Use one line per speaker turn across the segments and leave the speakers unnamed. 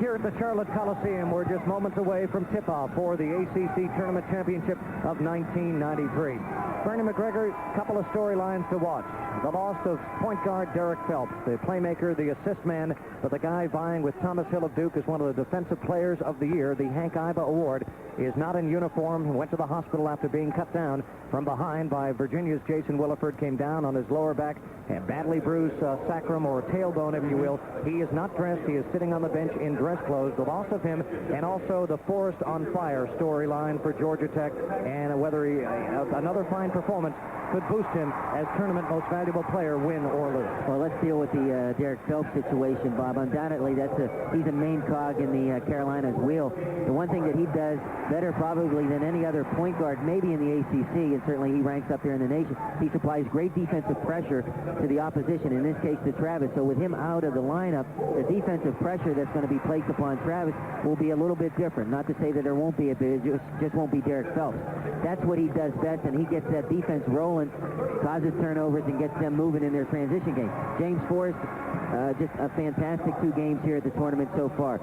here at the Charlotte Coliseum. We're just moments away from tip-off for the ACC Tournament Championship of 1993. Bernie McGregor, a couple of storylines to watch. The loss of point guard Derek Phelps, the playmaker, the assist man, but the guy vying with Thomas Hill of Duke as one of the Defensive Players of the Year, the Hank Iba Award, is not in uniform and went to the hospital after being cut down from behind by Virginia's Jason Williford. Came down on his lower back, had badly bruised sacrum or tailbone, if you will. He is not dressed. He is sitting on the bench in dress clothes. The loss of him, and also the Forest on Fire storyline for Georgia Tech, and whether he another fine performance could boost him as tournament most valuable player, win or lose.
Well, let's deal with the Derek Phelps situation, Bob. Undoubtedly, he's a main cog in the Carolinas wheel. The one thing that he does better probably than any other point guard, maybe in the ACC, and certainly he ranks up there in the nation, he supplies great defensive pressure to the opposition, in this case to Travis. So with him out of the lineup, the defensive pressure that's going to be placed upon Travis will be a little bit different. Not to say that there won't be, it just won't be Derek Phelps. That's what he does best, and he gets that defense rolling, causes turnovers, and gets them moving in their transition game. James Forrest, just a fantastic 2 games here at the tournament so far.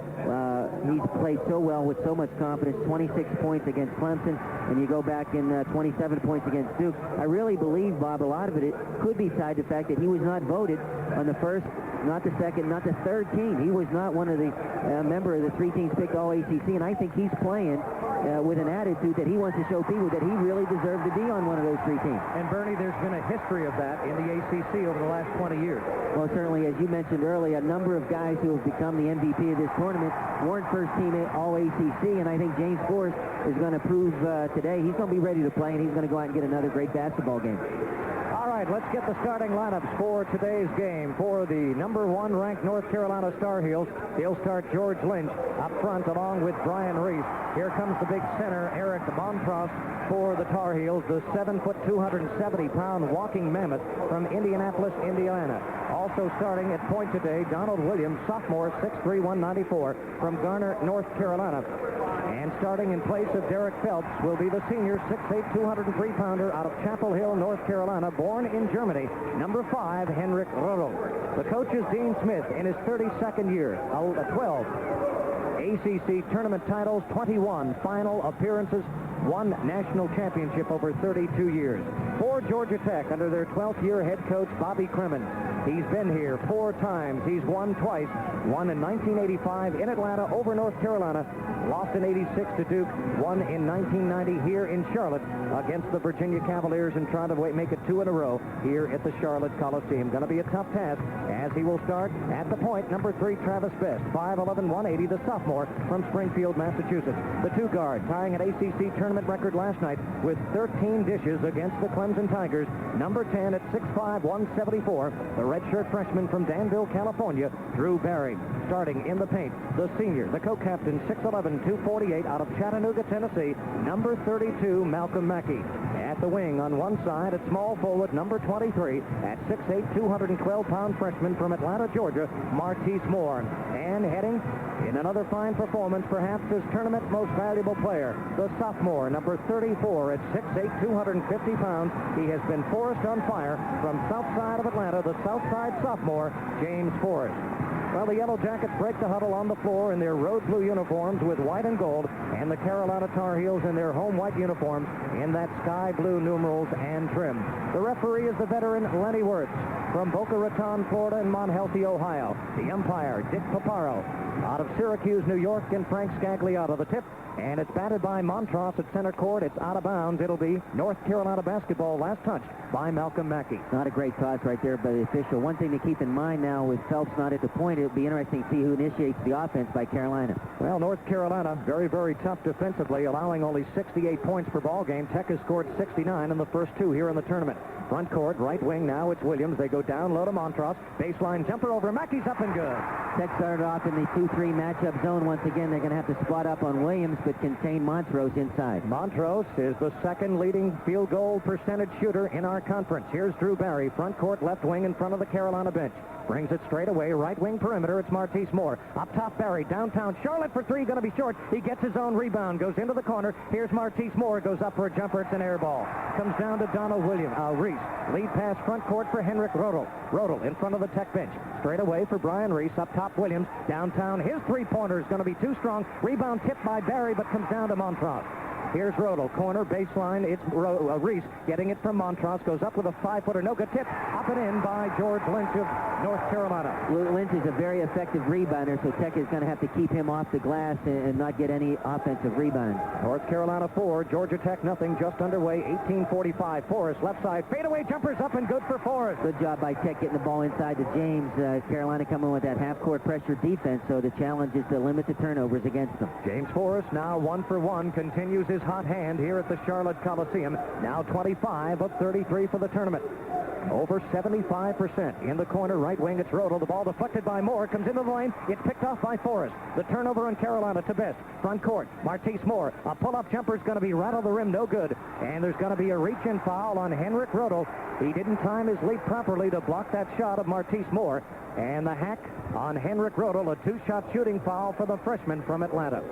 He's played so well with so much confidence. 26 points against Clemson, and you go back in 27 points against Duke. I really believe, Bob, a lot of it could be tied to the fact that he was not voted on the first, not the second, not the third team. He was not one of the member of the 3 teams picked all ACC, and I think he's playing with an attitude that he wants to show people that he really deserved to be on one of those 3 teams.
And Bernie, there's been a history of that in the ACC over the last 20 years.
Well, certainly, as you mentioned earlier, a number of guys who have become the MVP of this tournament weren't first team all ACC, and I think James Forrest is going to prove today he's going to be ready to play, and he's going to go out and get another great basketball game.
All right, let's get the starting lineups for today's game. For the number 1 ranked North Carolina Tar Heels, he'll start George Lynch up front along with Brian Reese. Here comes the big center, Eric Montross, for the Tar Heels, the 7-foot, 270-pound walking mammoth from Indianapolis, Indiana. Also starting at point today, Donald Williams, sophomore, 6'3", 194, from Garner, North Carolina. And starting in place of Derek Phelps will be the senior, 6'8", 203-pounder out of Chapel Hill, North Carolina, born in Germany, number 5, Henrik Rodel. The coach is Dean Smith in his 32nd year, 12 ACC tournament titles, 21 final appearances, 1 national championship over 32 years. For Georgia Tech, under their 12th year head coach, Bobby Crimmins. He's been here 4 times. He's won twice. Won in 1985 in Atlanta over North Carolina. Lost in 86 to Duke. Won in 1990 here in Charlotte against the Virginia Cavaliers, and trying to make it 2 in a row here at the Charlotte Coliseum. Going to be a tough task as he will start at the point. Number 3, Travis Best, 5'11", 180, the sophomore from Springfield, Massachusetts. The 2 guard, tying an ACC tournament record last night with 13 dishes against the Clemson Tigers. Number 10 at 6'5", 174, the redshirt freshman from Danville, California, Drew Barry. Starting in the paint, the senior, the co-captain, 6'11", 248, out of Chattanooga, Tennessee, number 32, Malcolm Mackey. At the wing on one side, at small forward, number 23, at 6'8", 212-pound freshman from Atlanta, Georgia, Martise Moore. And heading in another fine performance, perhaps his tournament most valuable player, the sophomore, number 34, at 6'8", 250 pounds. He has been Forest on Fire from south side of Atlanta, the south side sophomore, James Forrest. Well, the Yellow Jackets break the huddle on the floor in their road blue uniforms with white and gold, and the Carolina Tar Heels in their home white uniforms in that sky blue numerals and trim. The referee is the veteran Lenny Wirtz from Boca Raton, Florida, and Mount Healthy, Ohio. The umpire, Dick Paparo. Out of Syracuse, New York, and Frank Scagliato, the tip. And it's batted by Montross at center court. It's out of bounds. It'll be North Carolina basketball, last touch by Malcolm Mackey.
Not a great toss right there by the official. One thing to keep in mind now with Phelps not at the point, it'll be interesting to see who initiates the offense by Carolina.
Well, North Carolina, very, very tough defensively, allowing only 68 points per ball game. Tech has scored 69 in the first 2 here in the tournament. Front court, right wing now, it's Williams. They go down low to Montross. Baseline jumper over. Mackey's up and good.
Tech started off in the 2-3 matchup zone. Once again, they're going to have to spot up on Williams, but contain Montrose inside.
Montrose is the second leading field goal percentage shooter in our conference. Here's Drew Barry, front court, left wing in front of the Carolina bench. Brings it straight away, right wing perimeter. It's Martise Moore. Up top, Barry, downtown. Charlotte for 3, going to be short. He gets his own rebound, goes into the corner. Here's Martise Moore, goes up for a jumper. It's an air ball. Comes down to Donald Reese. Lead pass front court for Henrik Rodel. Rodel in front of the Tech bench. straight away for Brian Reese. Up top, Williams. Downtown, his three-pointer is going to be too strong. Rebound tipped by Barry, but comes down to Montross. Here's Rodel, corner, baseline. It's Reese getting it from Montross. Goes up with a 5-footer, no good tip. Up and in by George Lynch of North Carolina.
Lynch is a very effective rebounder, so Tech is going to have to keep him off the glass and not get any offensive rebound.
North Carolina 4, Georgia Tech nothing, just underway, 18:45. Forrest, left side, fadeaway jumpers up and good for Forrest.
Good job by Tech getting the ball inside to James. Carolina coming with that half-court pressure defense, so the challenge is to limit the turnovers against them.
James Forrest now 1 for 1, continues his hot hand here at the Charlotte Coliseum. Now 25 of 33 for the tournament. Over 75% in the corner, right wing. It's Rodel. The ball deflected by Moore. Comes into the lane. It's picked off by Forrest. The turnover in Carolina to Best. Front court. Martise Moore. A pull-up jumper is going to be right on the rim. No good. And there's going to be a reach-in foul on Henrik Rodel. He didn't time his leap properly to block that shot of Martise Moore. And the hack on Henrik Rodel, a 2-shot shooting foul for the freshman from Atlanta.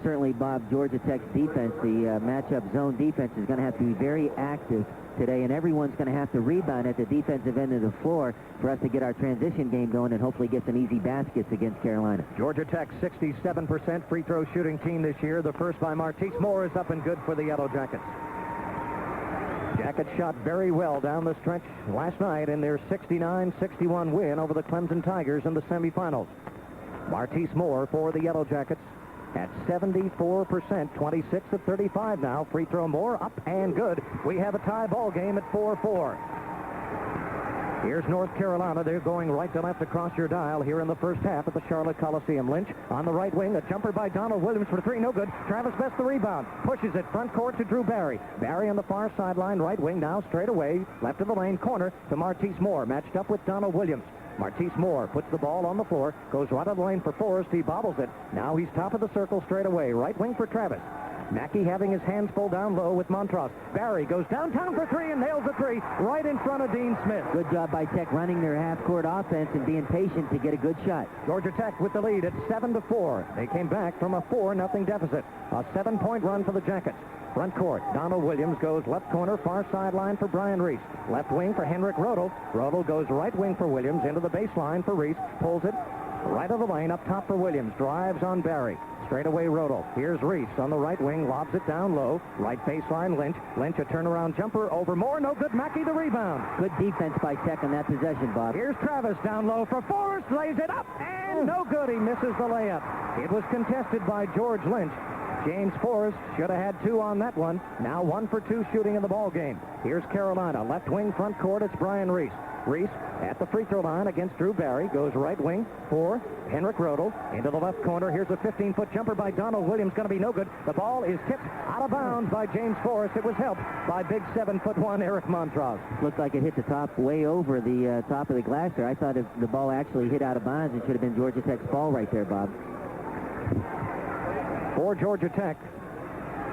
Certainly, Bob, Georgia Tech's defense, the matchup zone defense, is going to have to be very active today, and everyone's going to have to rebound at the defensive end of the floor for us to get our transition game going and hopefully get some easy baskets against Carolina.
Georgia Tech, 67% free throw shooting team this year. The first by Martise Moore is up and good for the Yellow Jackets. Jackets shot very well down the stretch last night in their 69-61 win over the Clemson Tigers in the semifinals. Martise Moore for the Yellow Jackets at 74%, 26 of 35 now. Free throw Moore up and good. We have a tie ball game at 4-4. Here's North Carolina. They're going right to left across your dial here in the first half at the Charlotte Coliseum. Lynch on the right wing. A jumper by Donald Williams for 3. No good. Travis Best the rebound. Pushes it front court to Drew Barry. Barry on the far sideline, right wing now straight away. Left of the lane, corner to Martise Moore. Matched up with Donald Williams. Martise Moore puts the ball on the floor. Goes right on the lane for Forrest. He bobbles it. Now he's top of the circle straight away. Right wing for Travis. Mackey having his hands full down low with Montross. Barry goes downtown for 3 and nails the 3 right in front of Dean Smith.
Good job by Tech running their half-court offense and being patient to get a good shot.
Georgia Tech with the lead at 7-4. They came back from a 4-0 deficit. A 7-point run for the Jackets. Front court, Donald Williams goes left corner, far sideline for Brian Reese. Left wing for Henrik Rodel. Rodel goes right wing for Williams, into the baseline for Reese. Pulls it right of the lane, up top for Williams. Drives on Barry. Straight away Rodel. Here's Reese on the right wing, lobs it down low. Right baseline, Lynch. Lynch a turnaround jumper over Moore. No good. Mackey the rebound.
Good defense by Tech on that possession, Bob.
Here's Travis down low for Forrest. Lays it up and no good. He misses the layup. It was contested by George Lynch. James Forrest should have had 2 on that one. Now 1 for 2 shooting in the ball game. Here's Carolina. Left wing front court. It's Brian Reese. Reese at the free throw line against Drew Barry. Goes right wing for Henrik Rodel. Into the left corner. Here's a 15-foot jumper by Donald Williams. Going to be no good. The ball is tipped out of bounds by James Forrest. It was helped by big 7'1" Eric Montross.
Looked like it hit the top way over the top of the glass there. I thought if the ball actually hit out of bounds, it should have been Georgia Tech's ball right there, Bob.
For Georgia Tech,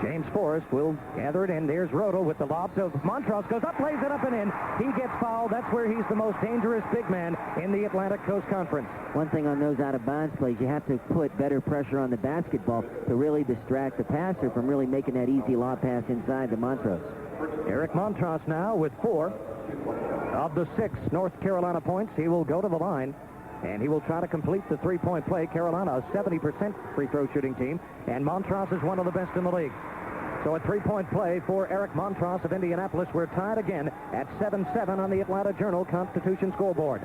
James Forrest will gather it in. There's Rodel with the lob. So Montross goes up, lays it up and in. He gets fouled. That's where he's the most dangerous big man in the Atlantic Coast Conference.
One thing on those out-of-bounds plays, you have to put better pressure on the basketball to really distract the passer from really making that easy lob pass inside to Montross.
Eric Montross now with 4 of the 6 North Carolina points. He will go to the line. And he will try to complete the 3-point play. Carolina, a 70% free throw shooting team. And Montross is one of the best in the league. So a 3-point play for Eric Montross of Indianapolis. We're tied again at 7-7 on the Atlanta Journal-Constitution scoreboard.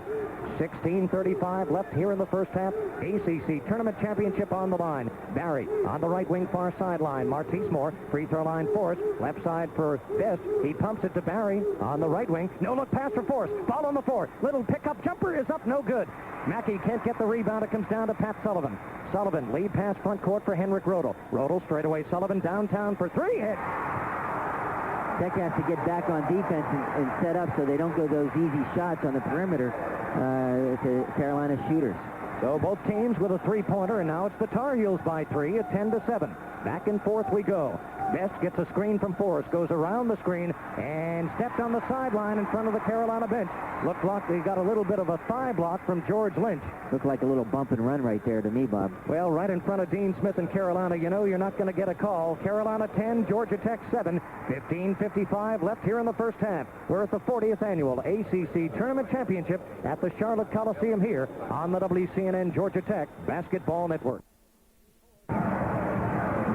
16:35 left here in the first half. ACC Tournament Championship on the line. Barry on the right wing far sideline. Martise Moore, free throw line Forrest. Left side for Best. He pumps it to Barry on the right wing. No look pass for Forrest. Ball on the floor. Little pickup jumper is up, no good. Mackey can't get the rebound. It comes down to Pat Sullivan. Sullivan, lead pass front court for Henrik Rodel. Rodel straight away. Sullivan downtown for 3. Hit.
Tech has to get back on defense and set up so they don't go those easy shots on the perimeter to Carolina shooters.
So both teams with a 3-pointer, and now it's the Tar Heels by 3 at 10-7. Back and forth we go. Best gets a screen from Forrest, goes around the screen, and stepped on the sideline in front of the Carolina bench. Looked like he got a little bit of a thigh block from George Lynch.
Looked like a little bump and run right there to me, Bob.
Well, right in front of Dean Smith and Carolina, you know you're not going to get a call. Carolina 10, Georgia Tech 7, 15:55 left here in the first half. We're at the 40th annual ACC Tournament Championship at the Charlotte Coliseum here on the WCNN Georgia Tech Basketball Network.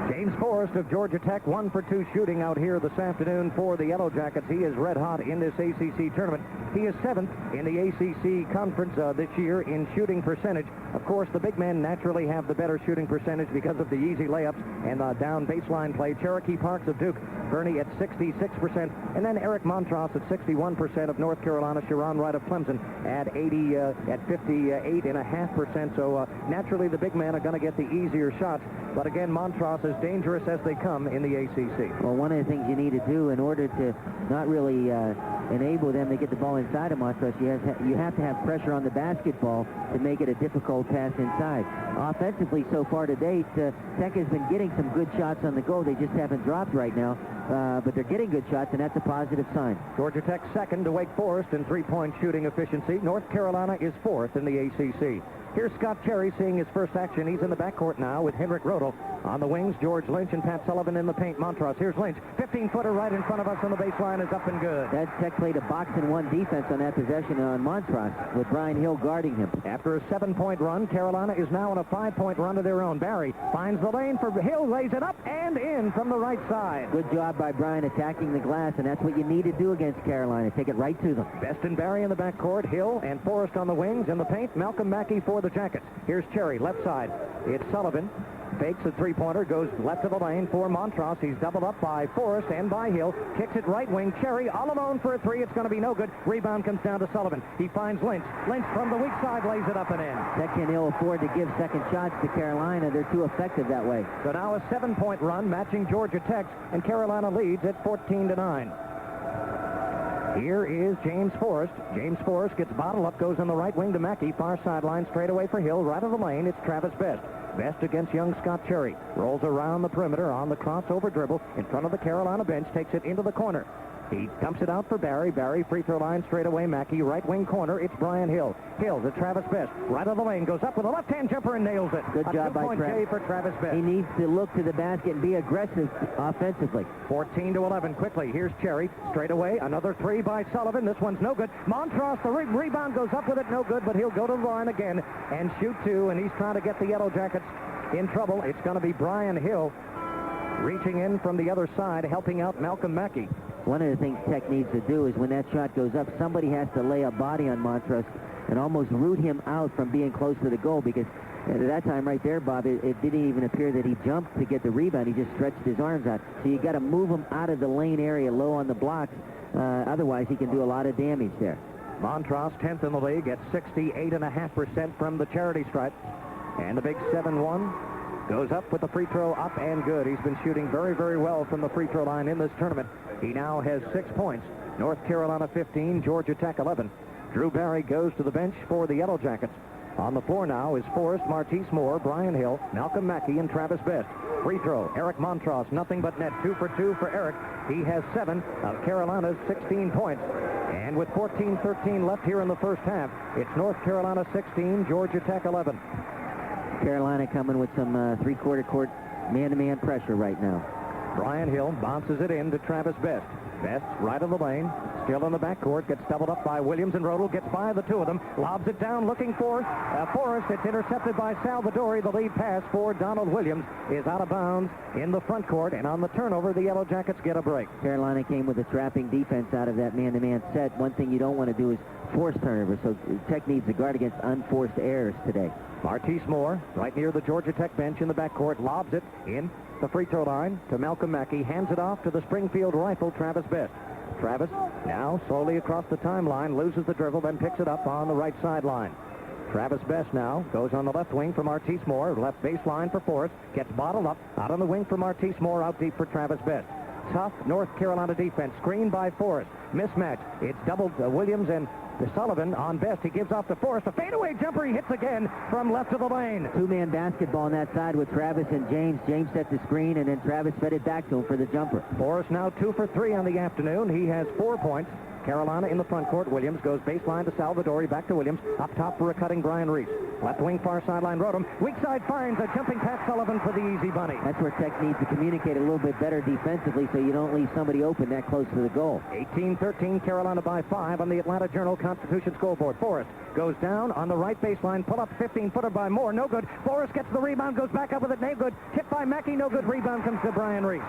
James Forrest of Georgia Tech, 1 for 2 shooting out here this afternoon for the Yellow Jackets. He is red hot in this ACC tournament. He is 7th in the ACC conference this year in shooting percentage. Of course, the big men naturally have the better shooting percentage because of the easy layups and down baseline play. Cherokee Parks of Duke, Bernie at 66%, and then Eric Montross at 61% of North Carolina, Sharon Wright of Clemson at 58.5%. So naturally, the big men are going to get the easier shots. But again, Montross is dangerous as they come in the ACC.
Well, one of the things you need to do in order to not really enable them to get the ball inside of Montross, you have to have pressure on the basketball to make it a difficult pass inside. Offensively, so far to date, Tech has been getting some good shots on the go. They just haven't dropped right now, but they're getting good shots, and that's a positive sign.
Georgia Tech second to Wake Forest in three-point shooting efficiency. North Carolina is 4th in the ACC. Here's Scott Cherry seeing his first action. He's in the backcourt now with Henrik Rodel. On the wings, George Lynch and Pat Sullivan in the paint. Montross. Here's Lynch. 15-footer right in front of us on the baseline is up and good.
That Tech played a box-and-one defense on that possession on Montross with Brian Hill guarding him.
After a 7-point run, Carolina is now on a 5-point run of their own. Barry finds the lane for Hill, lays it up and in from the right side.
Good job by Brian attacking the glass, and that's what you need to do against Carolina. Take it right to them.
Best and Barry in the backcourt. Hill and Forrest on the wings. In the paint, Malcolm Mackey for the Jackets. Here's Cherry, left side. It's Sullivan. Fakes a three-pointer, goes left of the lane for Montross. He's doubled up by Forrest and by Hill. Kicks it right wing. Cherry all alone for a three. It's going to be no good. Rebound comes down to Sullivan. He finds Lynch. Lynch from the weak side lays it up and in.
Tech can ill afford to give second shots to Carolina. They're too effective that way.
So now a 7-point run matching Georgia Tech's, and Carolina leads at 14-9. Here is James Forrest. James Forrest gets bottled up, goes on the right wing to Mackey. Far sideline, straight away for Hill. Right of the lane, it's Travis Best. Best against young Scott Cherry. Rolls around the perimeter on the crossover dribble in front of the Carolina bench. Takes it into the corner. He dumps it out for Barry. Barry, free throw line, straight away. Mackey, right wing corner. It's Brian Hill. Hill to Travis Best. Right of the lane, goes up with a left-hand jumper and nails it.
Good job by Travis.
For Travis Best.
He needs to look to the basket and be aggressive offensively.
14-11 quickly. Here's Cherry. Straight away. Another three by Sullivan. This one's no good. Montross, the rebound goes up with it. No good, but he'll go to the line again and shoot two, and he's trying to get the Yellow Jackets in trouble. It's going to be Brian Hill reaching in from the other side, helping out Malcolm Mackey.
One of the things Tech needs to do is when that shot goes up, somebody has to lay a body on Montross and almost root him out from being close to the goal, because at that time right there, Bob, it didn't even appear that he jumped to get the rebound. He just stretched his arms out. So you got to move him out of the lane area low on the blocks. Otherwise, he can do a lot of damage there.
Montross, 10th in the league at 68.5% from the charity stripe. And the big 7-1 goes up with the free throw up and good. He's been shooting very, very well from the free throw line in this tournament. He now has 6 points. North Carolina 15, Georgia Tech 11. Drew Barry goes to the bench for the Yellow Jackets. On the floor now is Forrest, Martise Moore, Brian Hill, Malcolm Mackey, and Travis Best. Free throw, Eric Montross, nothing but net. 2 for 2 for Eric. He has 7 of Carolina's 16 points. And with 14-13 left here in the first half, it's North Carolina 16, Georgia Tech 11.
Carolina coming with some three-quarter court man-to-man pressure right now.
Brian Hill bounces it in to Travis Best. Best right of the lane, still in the backcourt, gets doubled up by Williams and Rodel, gets by the two of them, lobs it down looking for Forrest. It's intercepted by Salvadori. The lead pass for Donald Williams is out of bounds in the front court, and on the turnover, the Yellow Jackets get a break.
Carolina came with a trapping defense out of that man-to-man set. One thing you don't want to do is force turnovers, so Tech needs to guard against unforced errors today.
Martise Moore, right near the Georgia Tech bench in the backcourt, lobs it in the free throw line to Malcolm Mackey, hands it off to the Springfield rifle, Travis Best. Travis now slowly across the timeline, loses the dribble, then picks it up on the right sideline. Travis Best now goes on the left wing for Martise Moore, left baseline for Forrest, gets bottled up, out on the wing for Martise Moore, out deep for Travis Best. Tough North Carolina defense, screened by Forrest. Mismatch. It's doubled Williams and Sullivan on Best. He gives off to Forrest. A fadeaway jumper. He hits again from left of the lane.
Two-man basketball on that side with Travis and James. James set the screen, and then Travis fed it back to him for the jumper.
Forrest now 2 for 3 on the afternoon. He has 4 points. Carolina in the front court. Williams goes baseline to Salvadori. Back to Williams. Up top for a cutting Brian Reese. Left wing, far sideline, Rodham. Weak side finds a jumping Pat Sullivan for the easy bunny.
That's where Tech needs to communicate a little bit better defensively so you don't leave somebody open that close to the goal.
18-13, Carolina by 5 on the Atlanta Journal-Constitution scoreboard. Forrest goes down on the right baseline. Pull up 15-footer by Moore. No good. Forrest gets the rebound, goes back up with it. No good. Tipped by Mackey. No good. Rebound comes to Brian Reese.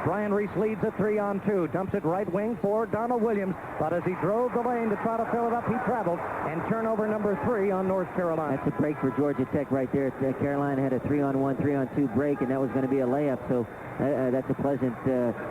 Brian Reese leads a 3-on-2. Dumps it right wing for Donald Williams. But as he drove the lane to try to fill it up, he traveled. And turnover number 3 on North Carolina.
That's a break for Georgia Tech right there. Carolina had a 3-on-1, 3-on-2 break, and that was going to be a layup. So that's a pleasant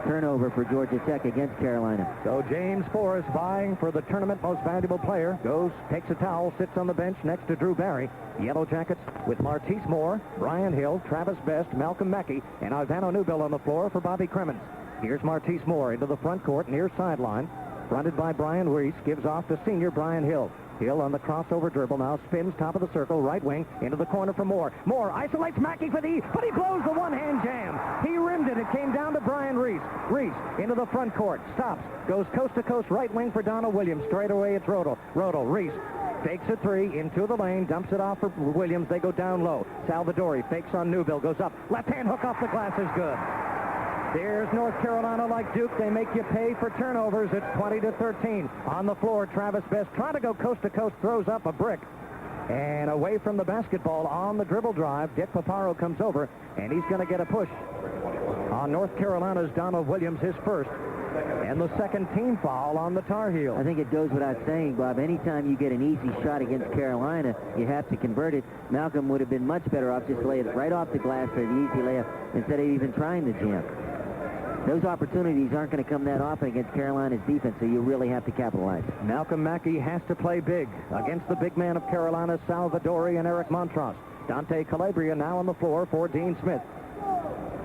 turnover for Georgia Tech against Carolina.
So James Forrest, vying for the tournament most valuable player, goes, takes a towel, sits on the bench next to Drew Barry. Yellow Jackets with Martise Moore, Brian Hill, Travis Best, Malcolm Mackey, and Ivano Newbill on the floor for Bobby Crimmins. Here's Martise Moore into the front court, near sideline. Fronted by Brian Reese, gives off to senior Brian Hill. Hill on the crossover dribble now, spins top of the circle, right wing, into the corner for Moore. Moore isolates Mackey for the, but he blows the one-hand jam. He rimmed it. It came down to Brian Reese. Reese into the front court, stops, goes coast to coast, right wing for Donald Williams. Straight away, it's Rodel. Reese fakes a 3 into the lane, dumps it off for Williams. They go down low. Salvadori fakes on Newbill, goes up. Left-hand hook off the glass is good. There's North Carolina like Duke. They make you pay for turnovers. It's 20-13. On the floor, Travis Best trying to go coast to coast, throws up a brick. And away from the basketball on the dribble drive, Dick Paparo comes over, and he's going to get a push on North Carolina's Donald Williams, his first. And the second team foul on the Tar Heels.
I think it goes without saying, Bob, anytime you get an easy shot against Carolina, you have to convert it. Malcolm would have been much better off just laying it right off the glass for the easy layup instead of even trying the jam. Those opportunities aren't going to come that often against Carolina's defense, so you really have to capitalize.
Malcolm Mackey has to play big against the big man of Carolina, Salvadori and Eric Montross. Dante Calabria now on the floor for Dean Smith.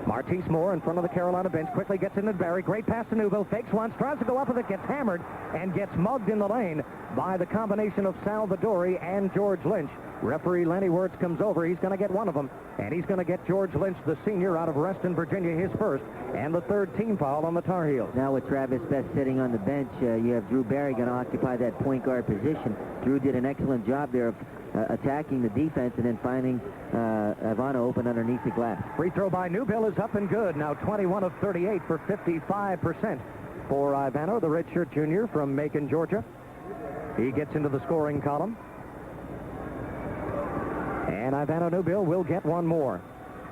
Martise Moore in front of the Carolina bench, quickly gets into Barry. Great pass to Newbill, fakes once, tries to go up with it, gets hammered, and gets mugged in the lane by the combination of Salvadori and George Lynch. Referee Lenny Wirtz comes over. He's going to get one of them, and he's going to get George Lynch, the senior out of Reston, Virginia, his first, and the third team foul on the Tar Heels.
Now with Travis Best sitting on the bench, you have Drew Barry going to occupy that point guard position. Drew did an excellent job there of attacking the defense and then finding Ivano open underneath the glass.
Free throw by Newbill is up and good. Now 21 of 38 for 55% for Ivano, the redshirt junior from Macon, Georgia. He gets into the scoring column. And Ivano Newbill will get one more.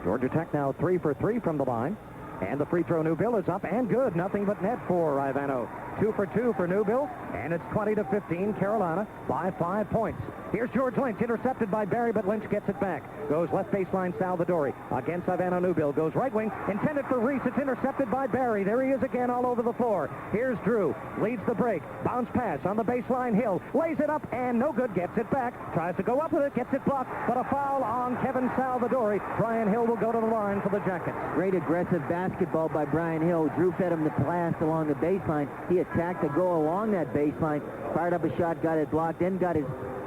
Georgia Tech now 3 for 3 from the line. And the free throw Newbill is up and good. Nothing but net for Ivano. 2 for 2 for Newbill. And it's 20-15, Carolina by 5 points. Here's George Lynch, intercepted by Barry, but Lynch gets it back. Goes left baseline, Salvadori against Ivano Newbill. Goes right wing, intended for Reese. It's intercepted by Barry. There he is again all over the floor. Here's Drew, leads the break. Bounce pass on the baseline, Hill. Lays it up and no good, gets it back. Tries to go up with it, gets it blocked, but a foul on Kevin Salvadori. Brian Hill will go to the line for the Jackets.
Great aggressive basketball by Brian Hill. Drew fed him the pass along the baseline. He attacked to go along that baseline, fired up a shot, got it blocked, then got his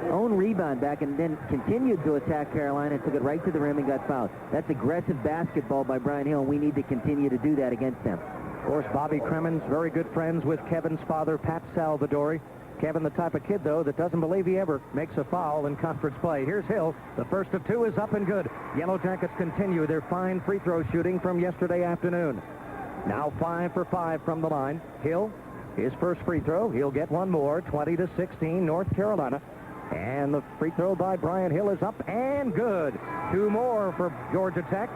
own rebound back, and then continued to attack Carolina, took it right to the rim and got fouled. That's aggressive basketball by Brian Hill, and we need to continue to do that against them.
Of course, Bobby Crimmins, very good friends with Kevin's father, Pat Salvadori. Kevin, the type of kid, though, that doesn't believe he ever makes a foul in conference play. Here's Hill. The first of 2 is up and good. Yellow Jackets continue their fine free throw shooting from yesterday afternoon. Now 5 for 5 from the line. Hill, his first free throw. He'll get one more. 20-16, North Carolina. And the free throw by Brian Hill is up and good. 2 more for Georgia Tech.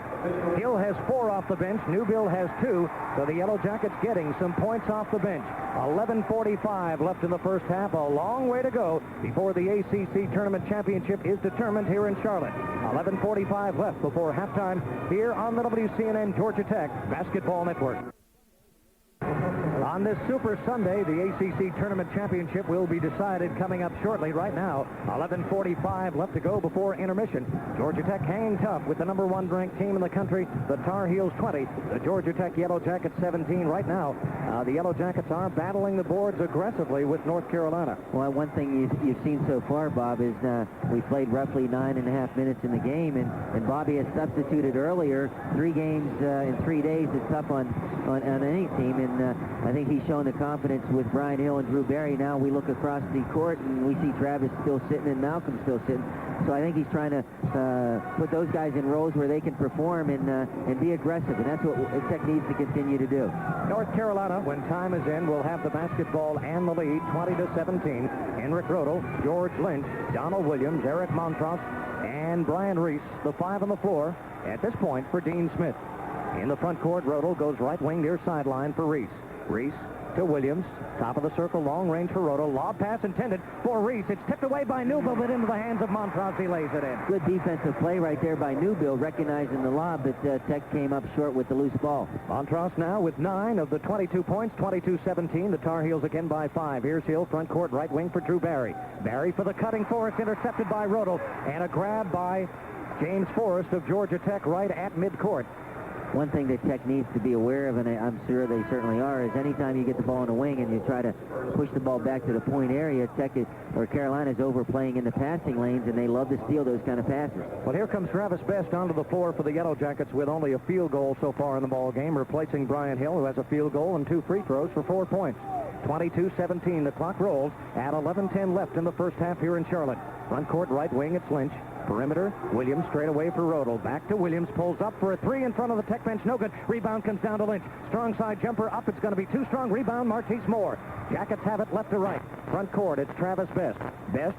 Hill has 4 off the bench. Newbill has 2. So the Yellow Jackets getting some points off the bench. 11:45 left in the first half. A long way to go before the ACC Tournament Championship is determined here in Charlotte. 11:45 left before halftime here on the WCNN Georgia Tech Basketball Network. On this Super Sunday, the ACC Tournament Championship will be decided coming up shortly. Right now, 11:45 left to go before intermission. Georgia Tech hanging tough with the number 1 ranked team in the country, the Tar Heels 20, the Georgia Tech Yellow Jackets 17. Right now, the Yellow Jackets are battling the boards aggressively with North Carolina.
Well, one thing you've seen so far, Bob, is we played roughly 9.5 minutes in the game, and Bobby has substituted earlier. 3 games in 3 days is tough on any team, and I think he's shown the confidence with Brian Hill and Drew Barry. Now we look across the court, and we see Travis still sitting and Malcolm still sitting. So I think he's trying to put those guys in roles where they can perform and be aggressive, and that's what Tech needs to continue to do.
North Carolina, when time is in, will have the basketball and the lead, 20-17. Henrik Rodel, George Lynch, Donald Williams, Eric Montross, and Brian Reese, the 5 on the floor at this point for Dean Smith. In the front court, Rodel goes right wing near sideline for Reese. Reese to Williams, top of the circle, long range for Rodel. Lob pass intended for Reese. It's tipped away by Newbill, but into the hands of Montross. He lays it in.
Good defensive play right there by Newbill, recognizing the lob, but Tech came up short with the loose ball.
Montross now with 9 of the 22 points, 22-17. The Tar Heels again by 5. Here's Hill, front court, right wing for Drew Barry. Barry for the cutting Forrest, intercepted by Rodel, and a grab by James Forrest of Georgia Tech right at midcourt.
One thing that Tech needs to be aware of, and I'm sure they certainly are, is anytime you get the ball in the wing and you try to push the ball back to the point area, Carolina's overplaying in the passing lanes, and they love to steal those kind of passes.
Well, here comes Travis Best onto the floor for the Yellow Jackets with only a field goal so far in the ball game, replacing Brian Hill, who has a field goal and 2 free throws for 4 points. 22-17. The clock rolls at 11:10 left in the first half here in Charlotte. Front court, right wing, it's Lynch. Perimeter, Williams straight away for Rodel. Back to Williams, pulls up for a 3 in front of the Tech bench. No good. Rebound comes down to Lynch. Strong side jumper up. It's going to be too strong. Rebound, Martise Moore. Jackets have it left to right. Front court, it's Travis Best. Best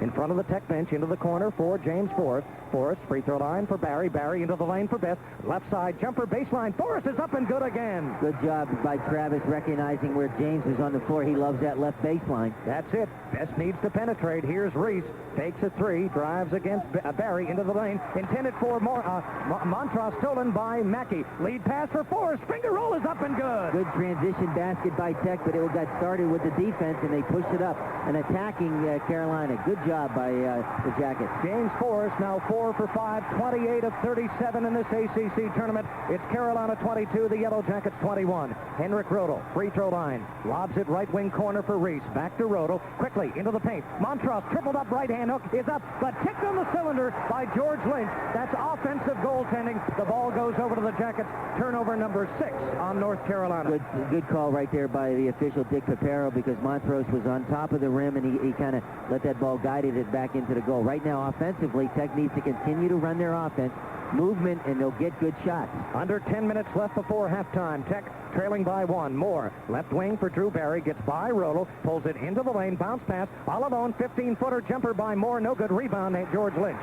in front of the Tech bench, into the corner for James Forrest. Forrest, free throw line for Barry. Barry into the lane for Best. Left side jumper, baseline. Forrest is up and good again.
Good job by Travis recognizing where James is on the floor. He loves that left baseline.
That's it. Best needs to penetrate. Here's Reese. Takes a 3. Drives against Barry into the lane. Intended for Montross, stolen by Mackey. Lead pass for Forrest. Finger roll is up and good.
Good transition basket by Tech, but it got started with the defense, and they pushed it up. And attacking Carolina. Good job by the Jackets.
James Forrest now 4 for 5, 28 of 37 in this ACC tournament. It's Carolina 22, the Yellow Jackets 21. Henrik Rodel, free throw line. Lobs it right wing corner for Reese. Back to Rodel. Quickly into the paint. Montross tripled up right hand hook is up, but kicked on the cylinder by George Lynch. That's offensive goaltending. The ball goes over to the Jackets. Turnover number 6 on North Carolina.
Good call right there by the official Dick Papero, because Montross was on top of the rim, and he kind of let that ball guided it back into the goal. Right now, offensively, Tech needs to continue to run their offense, movement, and they'll get good shots.
Under 10 minutes left before halftime. Tech trailing by 1. Moore, left wing for Drew Barry, gets by Rodel, pulls it into the lane, bounce pass, all alone, 15-footer jumper by Moore, no good. Rebound, George Lynch.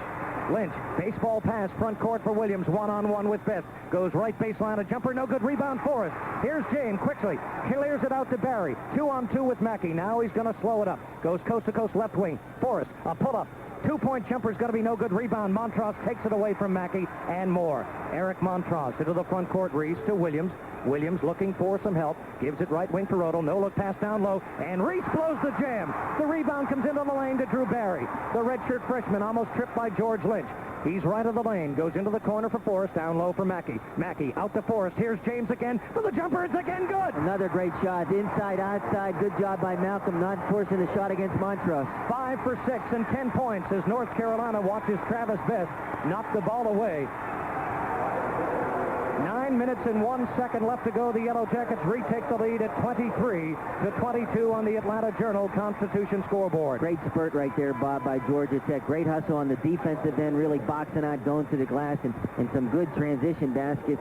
Lynch, baseball pass, front court for Williams, one-on-one with Best. Goes right baseline, a jumper, no good. Rebound, Forrest. Here's James, quickly. Clears it out to Barry. 2-on-2 with Mackey. Now he's going to slow it up. Goes coast-to-coast left wing. Forrest, a pull-up. 2-point jumper is going to be no good. Rebound. Montross takes it away from Mackey and more. Eric Montross into the front court. Reese to Williams. Williams looking for some help. Gives it right wing for Rodel. No look pass down low. And Reese blows the jam. The rebound comes into the lane to Drew Barry. The redshirt freshman almost tripped by George Lynch. He's right of the lane. Goes into the corner for Forrest. Down low for Mackey. Mackey out to Forrest. Here's James again for the jumper. It's again good.
Another great shot. Inside, outside. Good job by Malcolm not forcing the shot against Montross.
5 for 6 and 10 points as North Carolina watches Travis Best knock the ball away. 9 minutes and 1 second left to go. The Yellow Jackets retake the lead at 23-22 on the Atlanta Journal-Constitution scoreboard.
Great spurt right there, Bob, by Georgia Tech. Great hustle on the defensive end, really boxing out, going to the glass, and some good transition baskets,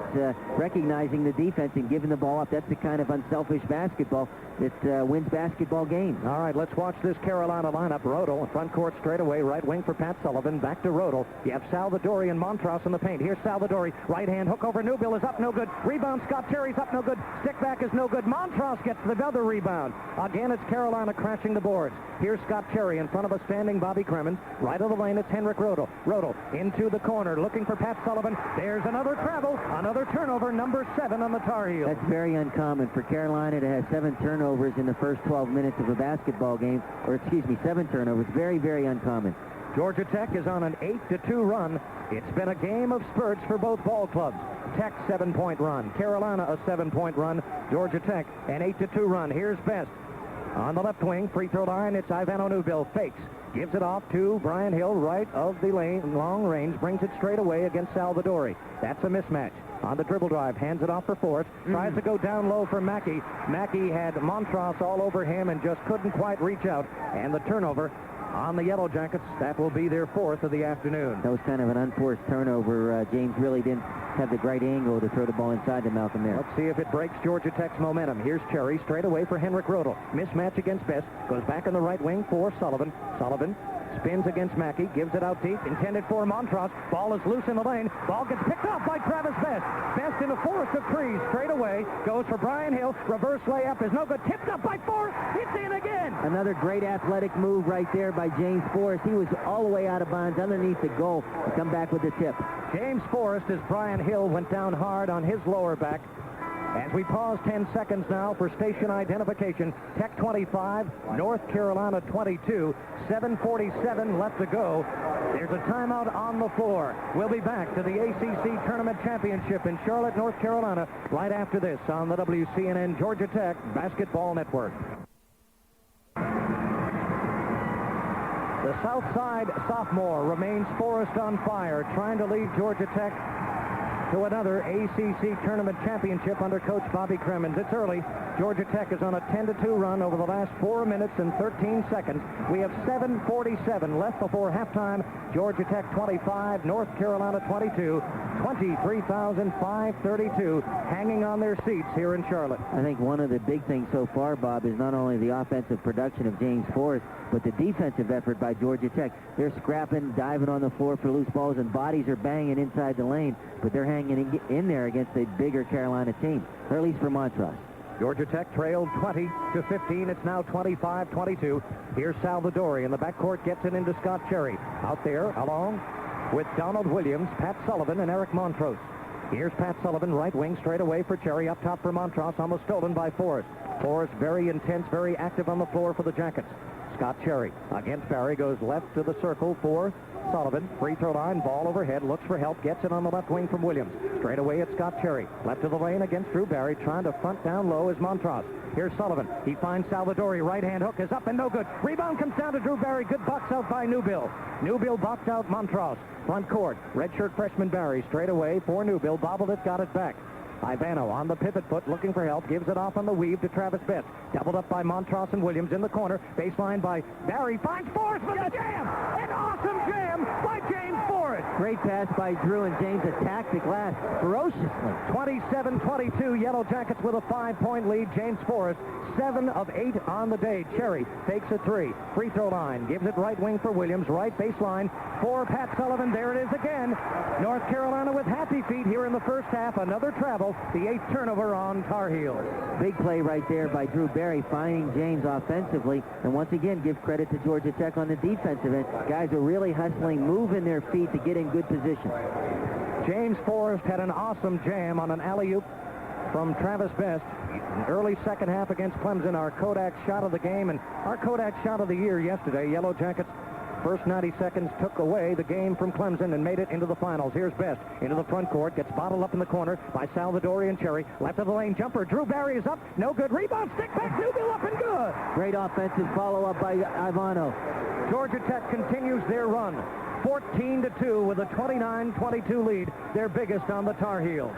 recognizing the defense and giving the ball up. That's the kind of unselfish basketball that wins basketball games.
All right, let's watch this Carolina lineup. Rodel, front court straightaway, right wing for Pat Sullivan. Back to Rodel. You have Salvadori and Montross in the paint. Here's Salvadori, right hand hook over Newbill. Hill is up, no good. Rebound, Scott Cherry's up, no good. Stick back is no good. Montross gets the other rebound. Again, it's Carolina crashing the boards. Here's Scott Cherry in front of a standing Bobby Cremins. Right of the lane, it's Henrik Rodel. Rodel into the corner, looking for Pat Sullivan. There's another travel, another turnover, number 7 on the Tar Heels.
That's very uncommon for Carolina to have 7 turnovers in the first 12 minutes of a basketball game, or excuse me, 7 turnovers. Very, very uncommon.
Georgia Tech is on an 8-2 run. It's been a game of spurts for both ball clubs. Tech 7-point run. Carolina a 7-point run. Georgia Tech an 8-2 run. Here's Best. On the left wing, free throw line, it's Ivano Newbill. Fakes. Gives it off to Brian Hill, right of the lane, long range. Brings it straight away against Salvadori. That's a mismatch. On the dribble drive, hands it off for Forrest. Tries to go down low for Mackey. Mackey had Montross all over him and just couldn't quite reach out. And the turnover on the Yellow Jackets. That will be their 4th of the afternoon.
That was kind of an unforced turnover. James really didn't have the right angle to throw the ball inside to Malcolm there.
Let's see if it breaks Georgia Tech's momentum. Here's Cherry straight away for Henrik Rodel. Mismatch against Best. Goes back on the right wing for Sullivan. Sullivan spins against Mackey. Gives it out deep. Intended for Montross. Ball is loose in the lane. Ball gets picked off by Travis Best. Best in a forest of trees. Straight away. Goes for Brian Hill. Reverse layup is no good. Tipped up by Forrest. It's in again.
Another great athletic move right there by James Forrest. He was all the way out of bounds underneath the goal to come back with the tip.
James Forrest, as Brian Hill went down hard on his lower back. As we pause 10 seconds now for station identification, Tech 25, North Carolina 22, 7:47 left to go. There's a timeout on the floor. We'll be back to the ACC Tournament Championship in Charlotte, North Carolina, right after this on the WCNN Georgia Tech Basketball Network. The Southside sophomore remains Forrest on fire, trying to lead Georgia Tech to another ACC Tournament Championship under Coach Bobby Cremins. It's early. Georgia Tech is on a 10-2 run over the last 4 minutes and 13 seconds. We have 7:47 left before halftime. Georgia Tech 25, North Carolina 22, 23,532 hanging on their seats here in Charlotte.
I think one of the big things so far, Bob, is not only the offensive production of James Forrest, but the defensive effort by Georgia Tech. They're scrapping, diving on the floor for loose balls, and bodies are banging inside the lane, but they're hanging in there against a bigger Carolina team, or at least for Montross.
Georgia Tech trailed 20-15. It's now 25-22. Here's Salvadori in the backcourt, gets it into Scott Cherry. Out there, along with Donald Williams, Pat Sullivan, and Eric Montross. Here's Pat Sullivan, right wing, straight away for Cherry. Up top for Montross, almost stolen by Forrest. Forrest very intense, very active on the floor for the Jackets. Scott Cherry against Barry, goes left to the circle for Sullivan. Free throw line, ball overhead, looks for help, gets it on the left wing from Williams. Straight away it's Scott Cherry. Left of the lane against Drew Barry, trying to front down low is Montross. Here's Sullivan. He finds Salvadori. Right-hand hook is up and no good. Rebound comes down to Drew Barry. Good box out by Newbill. Newbill boxed out Montross. Front court. Redshirt freshman Barry. Straight away for Newbill. Bobbled it, got it back. Ivano on the pivot foot, looking for help, gives it off on the weave to Travis Best. Doubled up by Montross and Williams in the corner. Baseline by Barry. Finds Forrest with a jam! An awesome jam by James Forrest.
Great pass by Drew, and James attacked the glass ferociously.
27-22, Yellow Jackets with a 5-point lead. James Forrest, 7 of 8 on the day. Cherry takes a 3. Free throw line, gives it right wing for Williams. Right baseline for Pat Sullivan. There it is again. North Carolina with happy feet here in the first half. Another travel. The 8th turnover on Tar Heels.
Big play right there by Drew Barry, finding James offensively. And once again, give credit to Georgia Tech on the defensive end. Guys are really hustling, moving their feet to get in good position.
James Forrest had an awesome jam on an alley-oop from Travis Best. Early second half against Clemson, our Kodak shot of the game and our Kodak shot of the year yesterday. Yellow Jackets first 90 seconds took away the game from Clemson and made it into the finals. Here's Best into the front court, gets bottled up in the corner by Salvadori and Cherry. Left of the lane jumper. Drew Barry is up. No good. Rebound. Stick back. Newbill up and good.
Great offensive follow-up by Ivano.
Georgia Tech continues their run. 14-2 with a 29-22 lead, their biggest on the Tar Heels.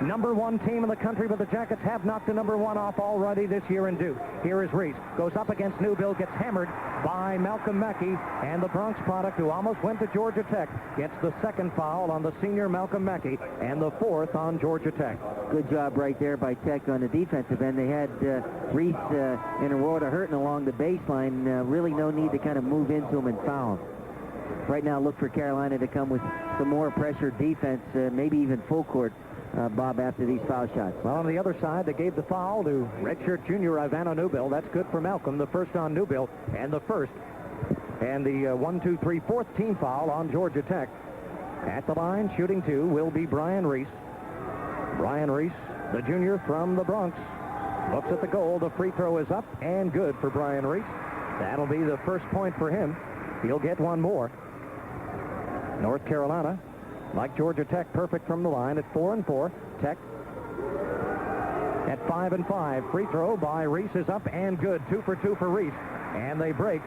Number 1 team in the country, but the Jackets have knocked the number 1 off already this year in Duke. Here is Reese. Goes up against Newbill, gets hammered by Malcolm Mackey, and the Bronx product, who almost went to Georgia Tech, gets the second foul on the senior Malcolm Mackey, and the 4th on Georgia Tech.
Good job right there by Tech on the defensive end. They had Reese in a world of hurting along the baseline. Really no need to kind of move into him and foul him. Right now, look for Carolina to come with some more pressure defense, maybe even full court Bob, after these foul shots.
Well, on the other side, they gave the foul to redshirt junior Ivana Newbill. That's good for Malcolm, the first on Newbill, and the first. And the 4th team foul on Georgia Tech. At the line, shooting 2, will be Brian Reese. Brian Reese, the junior from the Bronx, looks at the goal. The free throw is up and good for Brian Reese. That'll be the first point for him. He'll get one more. North Carolina, like Georgia Tech, perfect from the line at 4-4. Tech at 5-5. Free throw by Reese is up and good. 2 for 2 for Reese. And they break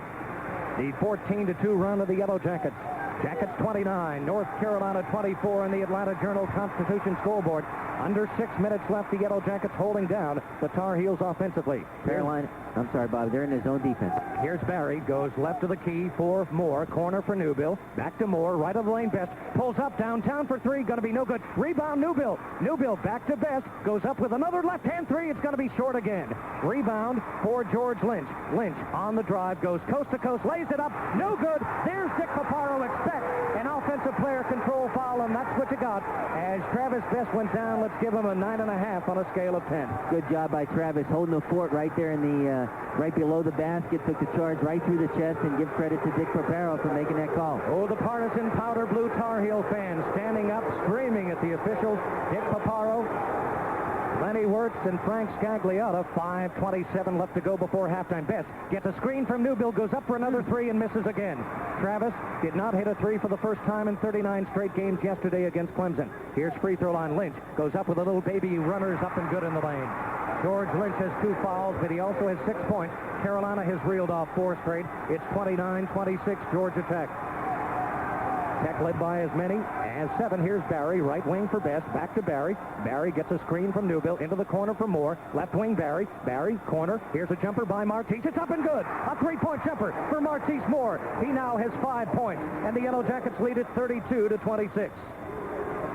the 14-2 run of the Yellow Jackets. Jackets 29, North Carolina 24 in the Atlanta Journal-Constitution scoreboard. Under 6 minutes left, the Yellow Jackets holding down the Tar Heels offensively.
Carolina, I'm sorry, Bob, they're in his own defense.
Here's Barry, goes left of the key for Moore. Corner for Newbill. Back to Moore, right of the lane, Best. Pulls up downtown for 3, going to be no good. Rebound, Newbill. Newbill back to Best, goes up with another left-hand 3. It's going to be short again. Rebound for George Lynch. Lynch on the drive, goes coast to coast, lays it up. No good. There's Dick Paparo. Expect an offensive player control foul, and that's what you got. As Travis Best went down, let's give him a 9.5 on a scale of 10.
Good job by Travis, holding the fort right there in the right below the basket, took the charge right through the chest, and give credit to Dick Paparo for making that call.
Oh, the partisan powder blue Tar Heel fans standing up, screaming at the officials. Dick Paparo, Lenny Wirtz, and Frank Scagliotta. 5:27 left to go before halftime. Best gets a screen from Newbill, goes up for another 3 and misses again. Travis did not hit a 3 for the first time in 39 straight games yesterday against Clemson. Here's free throw line. Lynch goes up with a little baby runners up and good in the lane. George Lynch has 2 fouls, but he also has 6 points. Carolina has reeled off 4 straight. It's 29-26 Georgia Tech. Tech led by as many as 7. Here's Barry, right wing for Best. Back to Barry. Barry gets a screen from Newbill into the corner for Moore. Left wing Barry. Barry, corner. Here's a jumper by Martise. It's up and good. A 3-point jumper for Martise Moore. He now has 5 points, and the Yellow Jackets lead it 32-26.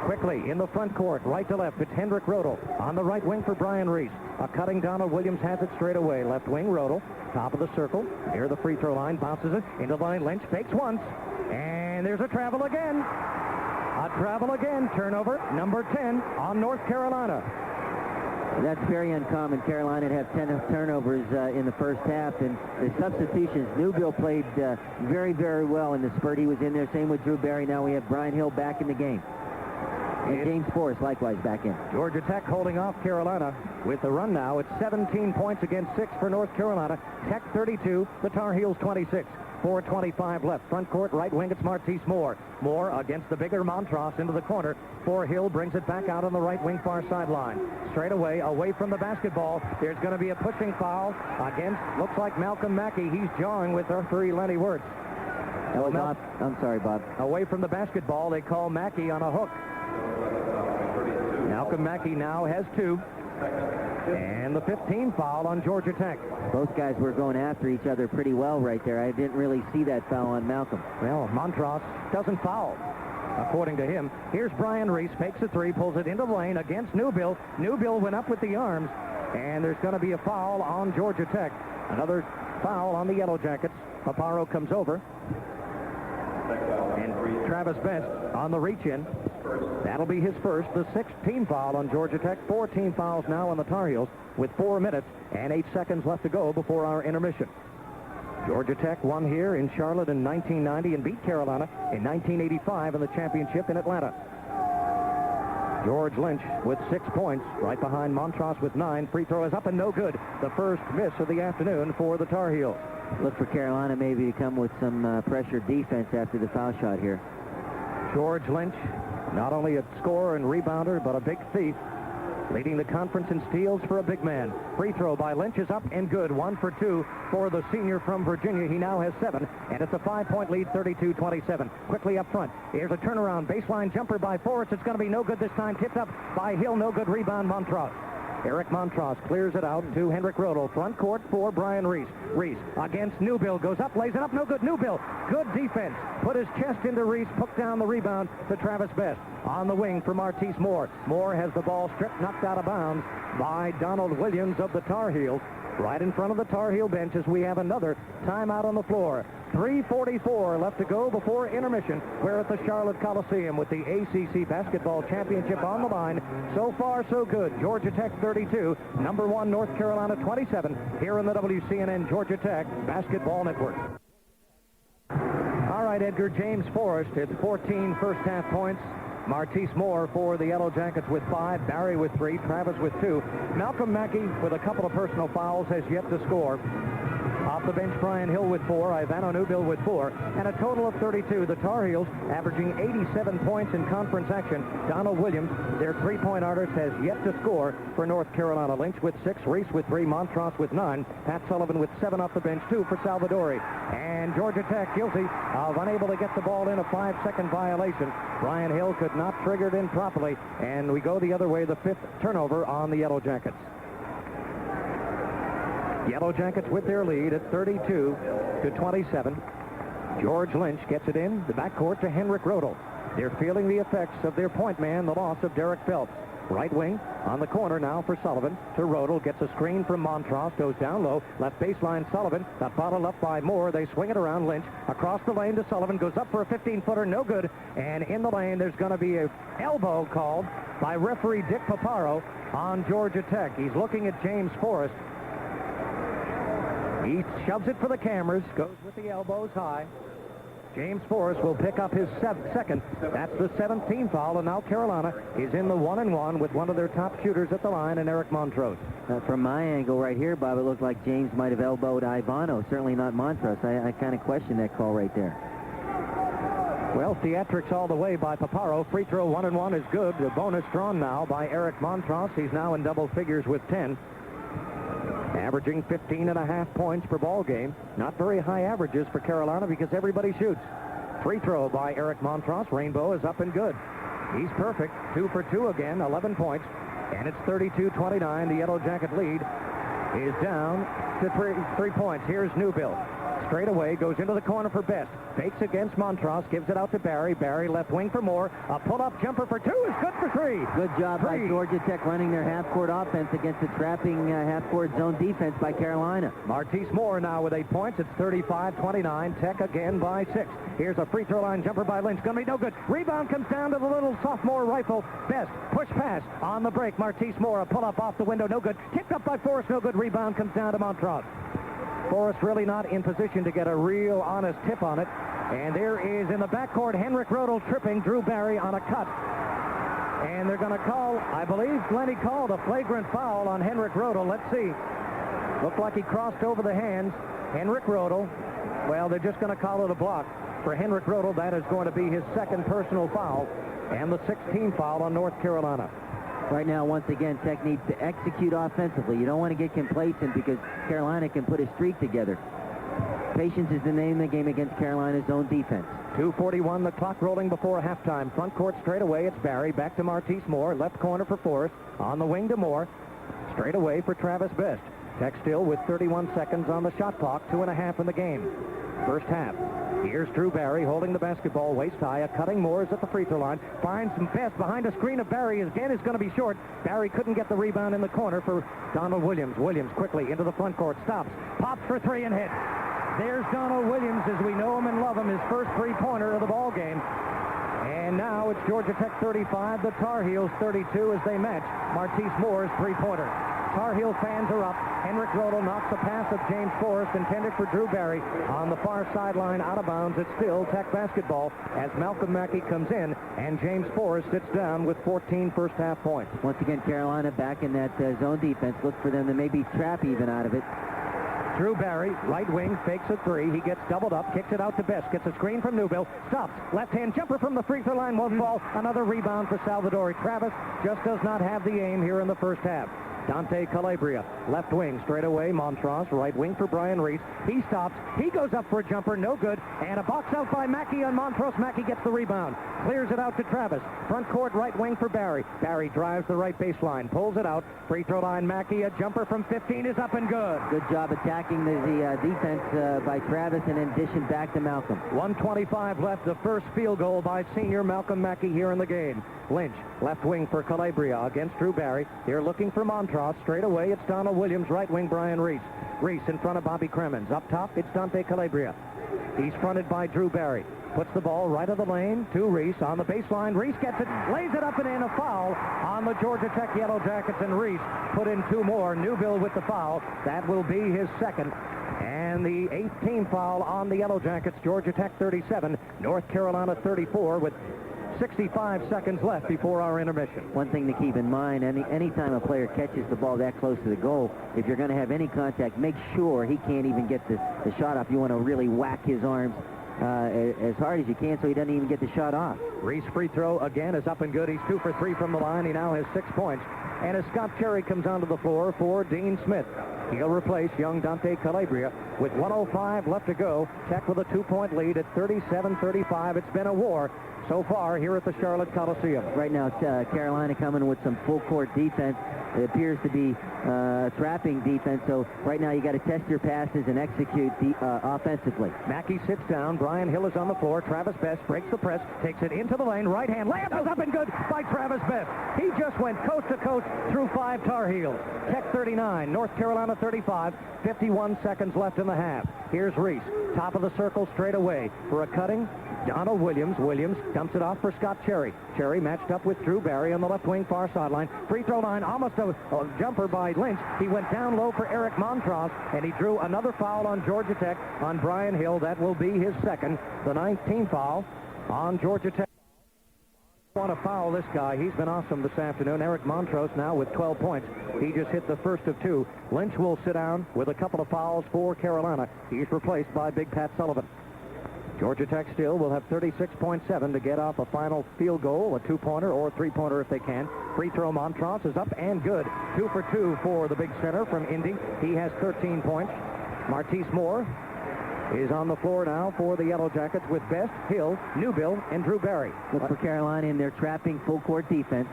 Quickly in the front court, right to left, it's Hendrik Rodel. On the right wing for Brian Reese. A cutting Donald Williams has it straight away. Left wing, Rodel. Top of the circle. Near the free throw line. Bounces it into the line. Lynch fakes once. And there's a travel again. A travel again. Turnover, number 10 on North Carolina.
That's very uncommon. Carolina had 10 turnovers in the first half, and the substitutions, Newbill played very, very well in the spurt he was in there. Same with Drew Barry. Now we have Brian Hill back in the game. And James Forrest likewise back in.
Georgia Tech holding off Carolina with the run now. It's 17 points against 6 for North Carolina. Tech 32, the Tar Heels 26. 4:25 left. Front court, right wing, it's Martise Moore. Moore against the bigger Montross into the corner. Hill brings it back out on the right wing far sideline. Straight away from the basketball. There's going to be a pushing foul against, looks like Malcolm Mackey. He's jawing with referee Lenny Wirtz.
I'm sorry, Bob.
Away from the basketball, they call Mackey on a hook. Malcolm Mackey now has 2. And the 15 foul on Georgia Tech.
Both guys were going after each other pretty well right there. I didn't really see that foul on Malcolm.
Well, Montross doesn't foul, according to him. Here's Brian Reese, fakes a 3, pulls it into the lane against Newbill. Newbill went up with the arms, and there's going to be a foul on Georgia Tech. Another foul on the Yellow Jackets. Paparo comes over. And Travis Best on the reach-in. That'll be his first, the 6th team foul on Georgia Tech. 4 team fouls now on the Tar Heels with 4 minutes and 8 seconds left to go before our intermission. Georgia Tech won here in Charlotte in 1990 and beat Carolina in 1985 in the championship in Atlanta. George Lynch with 6 points, right behind Montross with 9. Free throw is up and no good. The first miss of the afternoon for the Tar Heels.
Look for Carolina maybe to come with some pressure defense after the foul shot here.
George Lynch, not only a scorer and rebounder, but a big thief, leading the conference in steals for a big man. Free throw by Lynch is up and good. 1 for 2 for the senior from Virginia. He now has 7, and it's a 5-point lead, 32-27. Quickly up front. Here's a turnaround. Baseline jumper by Forrest. It's going to be no good this time. Tipped up by Hill. No good rebound, Montross. Eric Montross clears it out to Hendrik Rodel. Front court for Brian Reese. Reese against Newbill. Goes up, lays it up. No good. Newbill. Good defense. Put his chest into Reese. Hooked down the rebound to Travis Best. On the wing for Martise Moore. Moore has the ball stripped, knocked out of bounds by Donald Williams of the Tar Heels. Right in front of the Tar Heel bench as we have another timeout on the floor. 3:44 left to go before intermission. We're at the Charlotte Coliseum with the ACC Basketball Championship on the line. So far, so good. Georgia Tech 32, number 1 North Carolina 27, here in the WCNN Georgia Tech Basketball Network. All right, Edgar, James Forrest, it's 14 first-half points. Martise Moore for the Yellow Jackets with 5, Barry with 3, Travis with 2. Malcolm Mackey, with a couple of personal fouls, has yet to score. Off the bench, Brian Hill with 4, Ivano Newbill with 4, and a total of 32. The Tar Heels averaging 87 points in conference action. Donald Williams, their three-point artist, has yet to score for North Carolina. Lynch with 6, Reese with 3, Montross with 9, Pat Sullivan with 7 off the bench, 2 for Salvadori. And Georgia Tech guilty of unable to get the ball in, a 5-second violation. Brian Hill could not trigger it in properly, and we go the other way, the 5th turnover on the Yellow Jackets. Yellow Jackets with their lead at 32-27. George Lynch gets it in the backcourt to Henrik Rodel. They're feeling the effects of their point man, the loss of Derek Phelps. Right wing on the corner now for Sullivan to Rodel. Gets a screen from Montross. Goes down low. Left baseline Sullivan. Got bottled up by Moore. They swing it around. Lynch across the lane to Sullivan. Goes up for a 15-footer. No good. And in the lane, there's going to be a elbow called by referee Dick Paparo on Georgia Tech. He's looking at James Forrest. He shoves it for the cameras. Goes with the elbows high. James Forrest will pick up his second. That's the 17th foul, and now Carolina is in the 1-and-1 with one of their top shooters at the line, and Eric Montrose.
From my angle right here, Bob, it looked like James might have elbowed Ivano, certainly not Montrose. I kind of question that call right there.
Well, theatrics all the way by Paparo. Free throw 1-and-1 is good. The bonus drawn now by Eric Montrose. He's now in double figures with 10. Averaging 15.5 points per ball game. Not very high averages for Carolina because everybody shoots. Free throw by Eric Montross. Rainbow is up and good. He's perfect. 2 for 2 again, 11 points. And it's 32-29. The Yellow Jacket lead is down to 3 points. Here's Newbill. Straight away, goes into the corner for Best. Fakes against Montross, gives it out to Barry. Barry left wing for Moore. A pull-up jumper for 2 is good for 3.
Good job by Georgia Tech running their half-court offense against the trapping half-court zone defense by Carolina.
Martise Moore now with 8 points. It's 35-29. Tech again by 6. Here's a free throw line jumper by Lynch. Going to be no good. Rebound comes down to the little sophomore rifle. Best push pass on the break. Martise Moore, a pull-up off the window. No good. Kicked up by Forrest. No good. Rebound comes down to Montross. Forrest really not in position to get a real honest tip on it. And there is in the backcourt Henrik Rodel tripping Drew Barry on a cut. And they're going to call, I believe Glenny called a flagrant foul on Henrik Rodel. Let's see. Looked like he crossed over the hands. Henrik Rodel, well, they're just going to call it a block. For Henrik Rodel, that is going to be his second personal foul and the 16th foul on North Carolina.
Right now, once again, Tech needs to execute offensively. You don't want to get complacent because Carolina can put a streak together. Patience is the name of the game against Carolina's own defense.
2:41, the clock rolling before halftime. Front court straight away, it's Barry. Back to Martise Moore. Left corner for Forrest. On the wing to Moore. Straight away for Travis Best. Tech still with 31 seconds on the shot clock. 2.5 in the game. First half. Here's Drew Barry holding the basketball waist high. A cutting Moore is at the free throw line. Finds some Best behind a screen of Barry. Again is going to be short. Barry couldn't get the rebound in the corner for Donald Williams. Williams quickly into the front court. Stops. Pops for 3 and hit. There's Donald Williams as we know him and love him. His first three-pointer of the ball game. And now it's Georgia Tech 35, the Tar Heels 32 as they match Martise Moore's three-pointer. Tar Heel fans are up. Henrik Rodel knocks a pass of James Forrest intended for Drew Barry on the far sideline out of bounds. It's still Tech basketball as Malcolm Mackey comes in and James Forrest sits down with 14 first half points.
Once again, Carolina back in that zone defense. Look for them to maybe trap even out of it.
Drew Barry, right wing, fakes a 3. He gets doubled up, kicks it out to Best, gets a screen from Newbill, stops. Left-hand jumper from the free throw line won't fall. Another rebound for Salvadori. Travis just does not have the aim here in the first half. Dante Calabria, left wing, straight away. Montross, right wing for Brian Reese. He stops. He goes up for a jumper, no good. And a box out by Mackey on Montross. Mackey gets the rebound. Clears it out to Travis. Front court, right wing for Barry. Barry drives the right baseline, pulls it out. Free throw line, Mackey. A jumper from 15 is up and good.
Good job attacking the defense by Travis and then dishing back to Malcolm.
1:25 left. The first field goal by senior Malcolm Mackey here in the game. Lynch, left wing for Calabria against Drew Barry. They're looking for Montross. Straight away, it's Donald Williams. Right wing, Brian Reese. Reese in front of Bobby Cremens. Up top, it's Dante Calabria. He's fronted by Drew Barry. Puts the ball right of the lane to Reese on the baseline. Reese gets it, lays it up and in. A foul on the Georgia Tech Yellow Jackets, and Reese put in 2 more. Newbill with the foul. That will be his second. And the 8th team foul on the Yellow Jackets. Georgia Tech 37, North Carolina 34 with 65 seconds left before our intermission.
One thing to keep in mind, anytime a player catches the ball that close to the goal, if you're going to have any contact, make sure he can't even get the shot off. You want to really whack his arms as hard as you can so he doesn't even get the shot off.
Reese free throw again is up and good. He's 2 for 3 from the line. He now has 6 points. And as Scott Cherry comes onto the floor for Dean Smith, he'll replace young Dante Calabria with 1:05 left to go. Tech with a 2-point lead at 37-35. It's been a war so far here at the Charlotte Coliseum.
Right now, Carolina coming with some full court defense. It appears to be trapping defense. So right now you got to test your passes and execute offensively.
Mackey sits down. Brian Hill is on the floor. Travis Best breaks the press, takes it into the lane. Right hand layup is up and good by Travis Best. He just went coast to coast through 5 Tar Heels. Tech 39, North Carolina 35. 51 seconds left in the half. Here's Reese, top of the circle straight away for a cutting. Donald Williams. Williams dumps it off for Scott Cherry. Cherry matched up with Drew Barry on the left wing far sideline. Free throw line, almost a jumper by Lynch. He went down low for Eric Montross, and he drew another foul on Georgia Tech on Brian Hill. That will be his second, the 19th foul on Georgia Tech. Want to foul this guy. He's been awesome this afternoon. Eric Montross now with 12 points. He just hit the first of 2. Lynch will sit down with a couple of fouls for Carolina. He's replaced by Big Pat Sullivan. Georgia Tech still will have 36.7 to get off a final field goal, a 2-pointer or a 3-pointer if they can. Free throw Montross is up and good. 2 for 2 for the big center from Indy. He has 13 points. Martise Moore is on the floor now for the Yellow Jackets with Best, Hill, Newbill, and Drew Barry.
Look for Carolina in their trapping full court defense.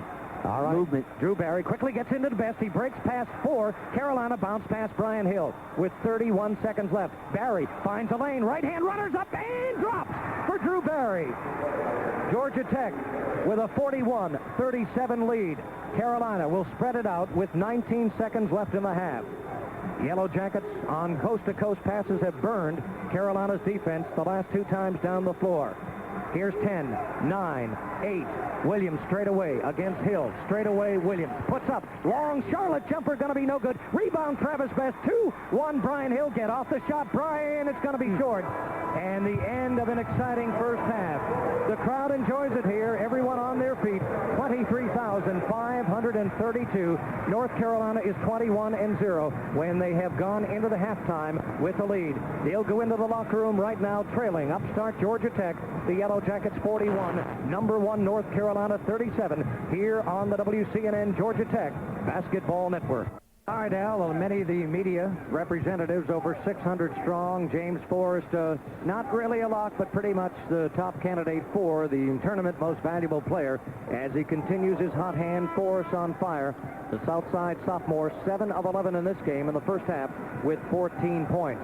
All right.
Movement.
Drew Barry quickly gets into the Best. He breaks past 4. Carolina bounce past Brian Hill with 31 seconds left. Barry finds a lane. Right hand runners up and drops for Drew Barry. Georgia Tech with a 41-37 lead. Carolina will spread it out with 19 seconds left in the half. Yellow Jackets on coast-to-coast passes have burned Carolina's defense the last 2 times down the floor. Here's 10, 9, 8. Williams straight away against Hill. Straight away Williams puts up. Long Charlotte jumper going to be no good. Rebound Travis Best. 2-1 Brian Hill. Get off the shot. Brian, it's going to be short. And the end of an exciting first half. The crowd enjoys it here. Everyone on their feet. 23,532. North Carolina is 21-0 when they have gone into the halftime with the lead. They'll go into the locker room right now trailing. Upstart Georgia Tech. The Yellow Jackets 41. Number 1 North Carolina 37. Here on the WCNN Georgia Tech Basketball Network. All right, Al, many of the media representatives, over 600 strong. James Forrest, not really a lock, but pretty much the top candidate for the tournament most valuable player as he continues his hot hand. Forrest on fire. The Southside sophomore, 7 of 11 in this game in the first half with 14 points.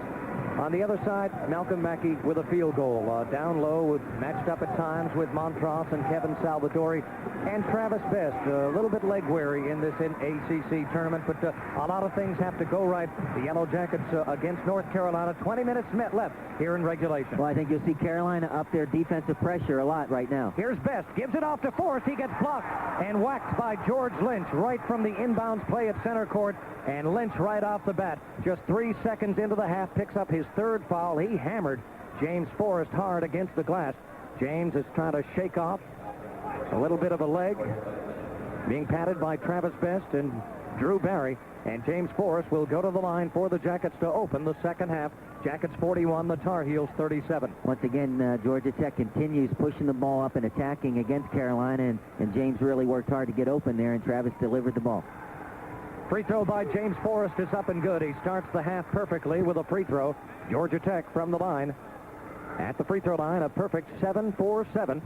On the other side, Malcolm Mackey with a field goal. Down low, matched up at times with Montross and Kevin Salvatore. And Travis Best, a little bit leg weary in this ACC tournament, but a lot of things have to go right. The Yellow Jackets against North Carolina. 20 minutes left here in regulation.
Well, I think you'll see Carolina up their defensive pressure a lot right now.
Here's Best. Gives it off to Forrest. He gets blocked and whacked by George Lynch right from the inbounds play at center court. And Lynch right off the bat, just 3 seconds into the half, picks up his 3rd foul. He hammered James Forrest hard against the glass. James is trying to shake off a little bit of a leg, being patted by Travis Best and Drew Barry. And James Forrest will go to the line for the Jackets to open the second half. Jackets 41, the Tar Heels 37.
Once again, Georgia Tech continues pushing the ball up and attacking against Carolina, and James really worked hard to get open there, and Travis delivered the ball.
Free throw by James Forrest is up and good. He starts the half perfectly with a free throw. Georgia Tech from the line. At the free throw line, a perfect 7 for 7.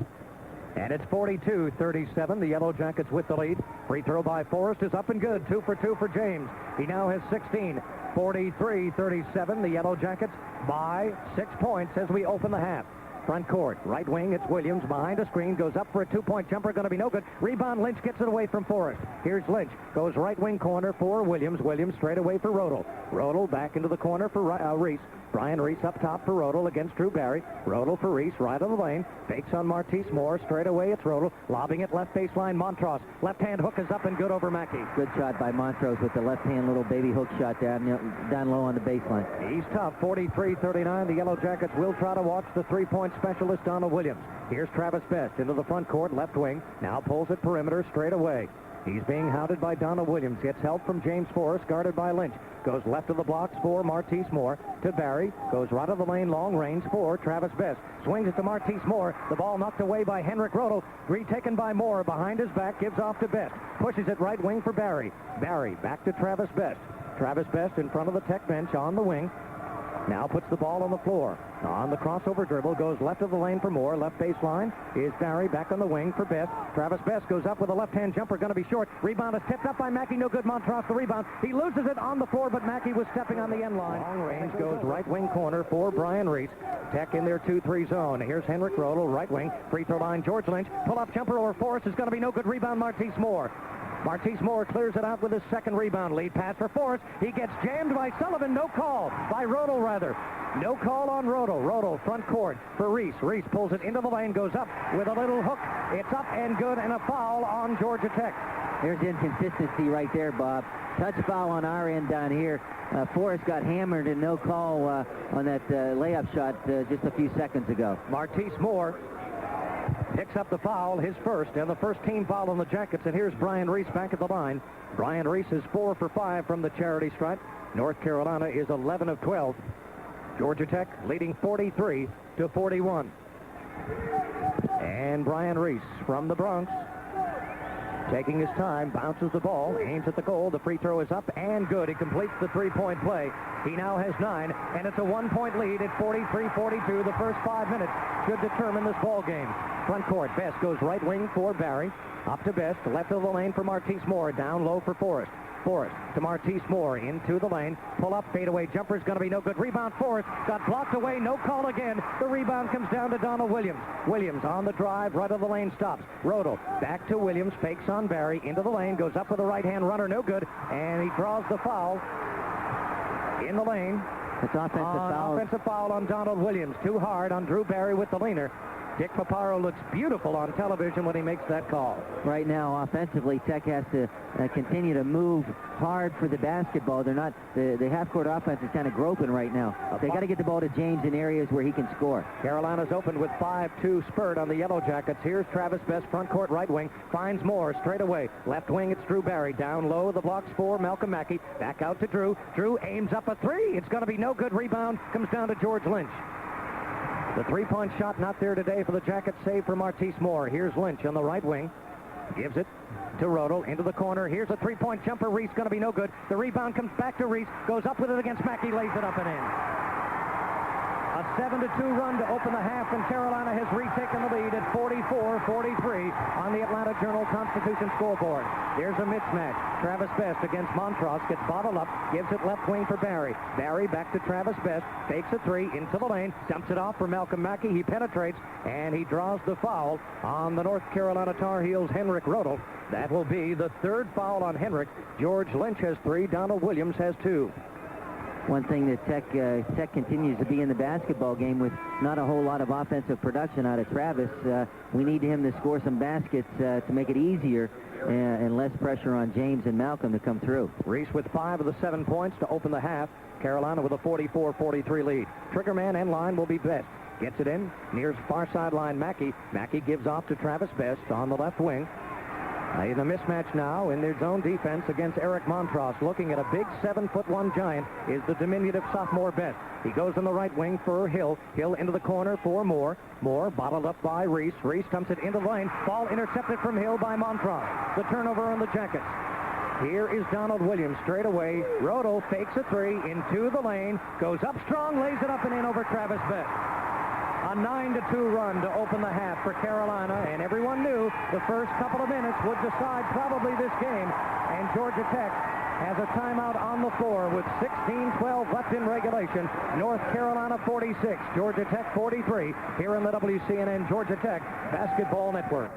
And it's 42-37. The Yellow Jackets with the lead. Free throw by Forrest is up and good. 2 for 2 for James. He now has 16. 43-37. The Yellow Jackets by 6 points as we open the half. Front court, right wing, it's Williams behind a screen, goes up for a two-point jumper, going to be no good. Rebound, Lynch gets it away from Forrest. Here's Lynch, goes right wing corner for Williams. Williams straight away for Rodel. Rodel back into the corner for Reese. Brian Reese up top for Rodel against Drew Barry. Rodel for Reese, right of the lane. Fakes on Martise Moore. Straight away, it's Rodel. Lobbing it left baseline, Montross. Left-hand hook is up and good over Mackey.
Good shot by Montrose with the left-hand little baby hook shot down low on the baseline.
He's tough, 43-39. The Yellow Jackets will try to watch the three-point specialist, Donald Williams. Here's Travis Best into the front court, left wing. Now pulls it perimeter straight away. He's being hounded by Donald Williams. Gets help from James Forrest, guarded by Lynch. Goes left of the blocks for Martise Moore. To Barry. Goes right of the lane, long range for Travis Best. Swings it to Martise Moore. The ball knocked away by Henrik Rodel. Retaken by Moore behind his back. Gives off to Best. Pushes it right wing for Barry. Barry back to Travis Best. Travis Best in front of the Tech bench on the wing. Now puts the ball on the floor. On the crossover dribble, goes left of the lane for Moore. Left baseline is Barry back on the wing for Best. Travis Best goes up with a left-hand jumper, going to be short. Rebound is tipped up by Mackey. No good. Montross the rebound. He loses it on the floor, but Mackey was stepping on the end line. Long range goes right wing corner for Brian Reese. Tech in their 2-3 zone. Here's Henrik Rodel, right wing. Free throw line, George Lynch. Pull-up jumper over Forrest is going to be no good. Rebound, Martise Moore. Martise Moore clears it out with his second rebound. Lead pass for Forrest. He gets jammed by Sullivan. No call. By Rodel, rather. No call on Rodel. Rodel, front court for Reese. Reese pulls it into the lane, goes up with a little hook. It's up and good, and a foul on Georgia Tech.
There's inconsistency right there, Bob. Touch foul on our end down here. Forrest got hammered and no call on that layup shot just a few seconds ago.
Martise Moore picks up the foul, his first, and the first team foul on the Jackets. And here's Brian Reese back at the line. Brian Reese is 4 for 5 from the charity stripe. North Carolina is 11 of 12. Georgia Tech leading 43-41. And Brian Reese from the Bronx, taking his time, bounces the ball, aims at the goal. The free throw is up and good. He completes the three-point play. He now has 9, and it's a one-point lead at 43-42. The first 5 minutes should determine this ball game. Front court, Best goes right wing for Barry. Up to Best, left of the lane for Martise Moore. Down low for Forrest. Forrest to Martise Moore into the lane. Pull up, fadeaway jumper is going to be no good. Rebound, Forrest got blocked away. No call again. The rebound comes down to Donald Williams. Williams on the drive, right of the lane, stops. Rodel back to Williams, fakes on Barry, into the lane, goes up with a right-hand runner, no good, and he draws the foul in the lane.
It's offensive foul
on Donald Williams. Too hard on Drew Barry with the leaner. Dick Paparo looks beautiful on television when he makes that call.
Right now, offensively, Tech has to continue to move hard for the basketball. They're not, the half-court offense is kind of groping right now. They got to get the ball to James in areas where he can score.
Carolina's opened with 5-2 spurt on the Yellow Jackets. Here's Travis Best, front court right wing. Finds Moore straight away. Left wing, it's Drew Barry. Down low, the blocks for Malcolm Mackey. Back out to Drew. Drew aims up a three. It's going to be no good. Rebound comes down to George Lynch. The three-point shot not there today for the Jackets, save for Martise Moore. Here's Lynch on the right wing. Gives it to Rodel into the corner. Here's a three-point jumper. Reese going to be no good. The rebound comes back to Reese. Goes up with it against Mackey. Lays it up and in. A 7-2 run to open the half, and Carolina has retaken the lead at 44-43 on the Atlanta Journal-Constitution scoreboard. Here's a mismatch. Travis Best against Montross, gets bottled up, gives it left wing for Barry. Barry back to Travis Best, fakes a three into the lane, dumps it off for Malcolm Mackey. He penetrates, and he draws the foul on the North Carolina Tar Heels' Henrik Rodel. That will be the third foul on Henrik. George Lynch has 3. Donald Williams has 2.
One thing that Tech continues to be in the basketball game with not a whole lot of offensive production out of Travis. We need him to score some baskets to make it easier and less pressure on James and Malcolm to come through.
Reese with 5 of the 7 points to open the half. Carolina with a 44-43 lead. Triggerman and line will be Best. Gets it in. Near far sideline Mackey. Mackey gives off to Travis Best on the left wing. In a mismatch now in their zone defense against Eric Montross. Looking at a big 7'1" giant is the diminutive sophomore Best. He goes on the right wing for Hill. Hill into the corner for Moore. Moore bottled up by Reese. Reese dumps it into the lane. Ball intercepted from Hill by Montross. The turnover on the Jackets. Here is Donald Williams straight away. Rodel fakes a three into the lane. Goes up strong, lays it up and in over Travis Best. A 9-2 run to open the half for Carolina, and everyone knew the first couple of minutes would decide probably this game, and Georgia Tech has a timeout on the floor with 16:12 left in regulation. North Carolina 46, Georgia Tech 43, here in the WCNN Georgia Tech Basketball Network.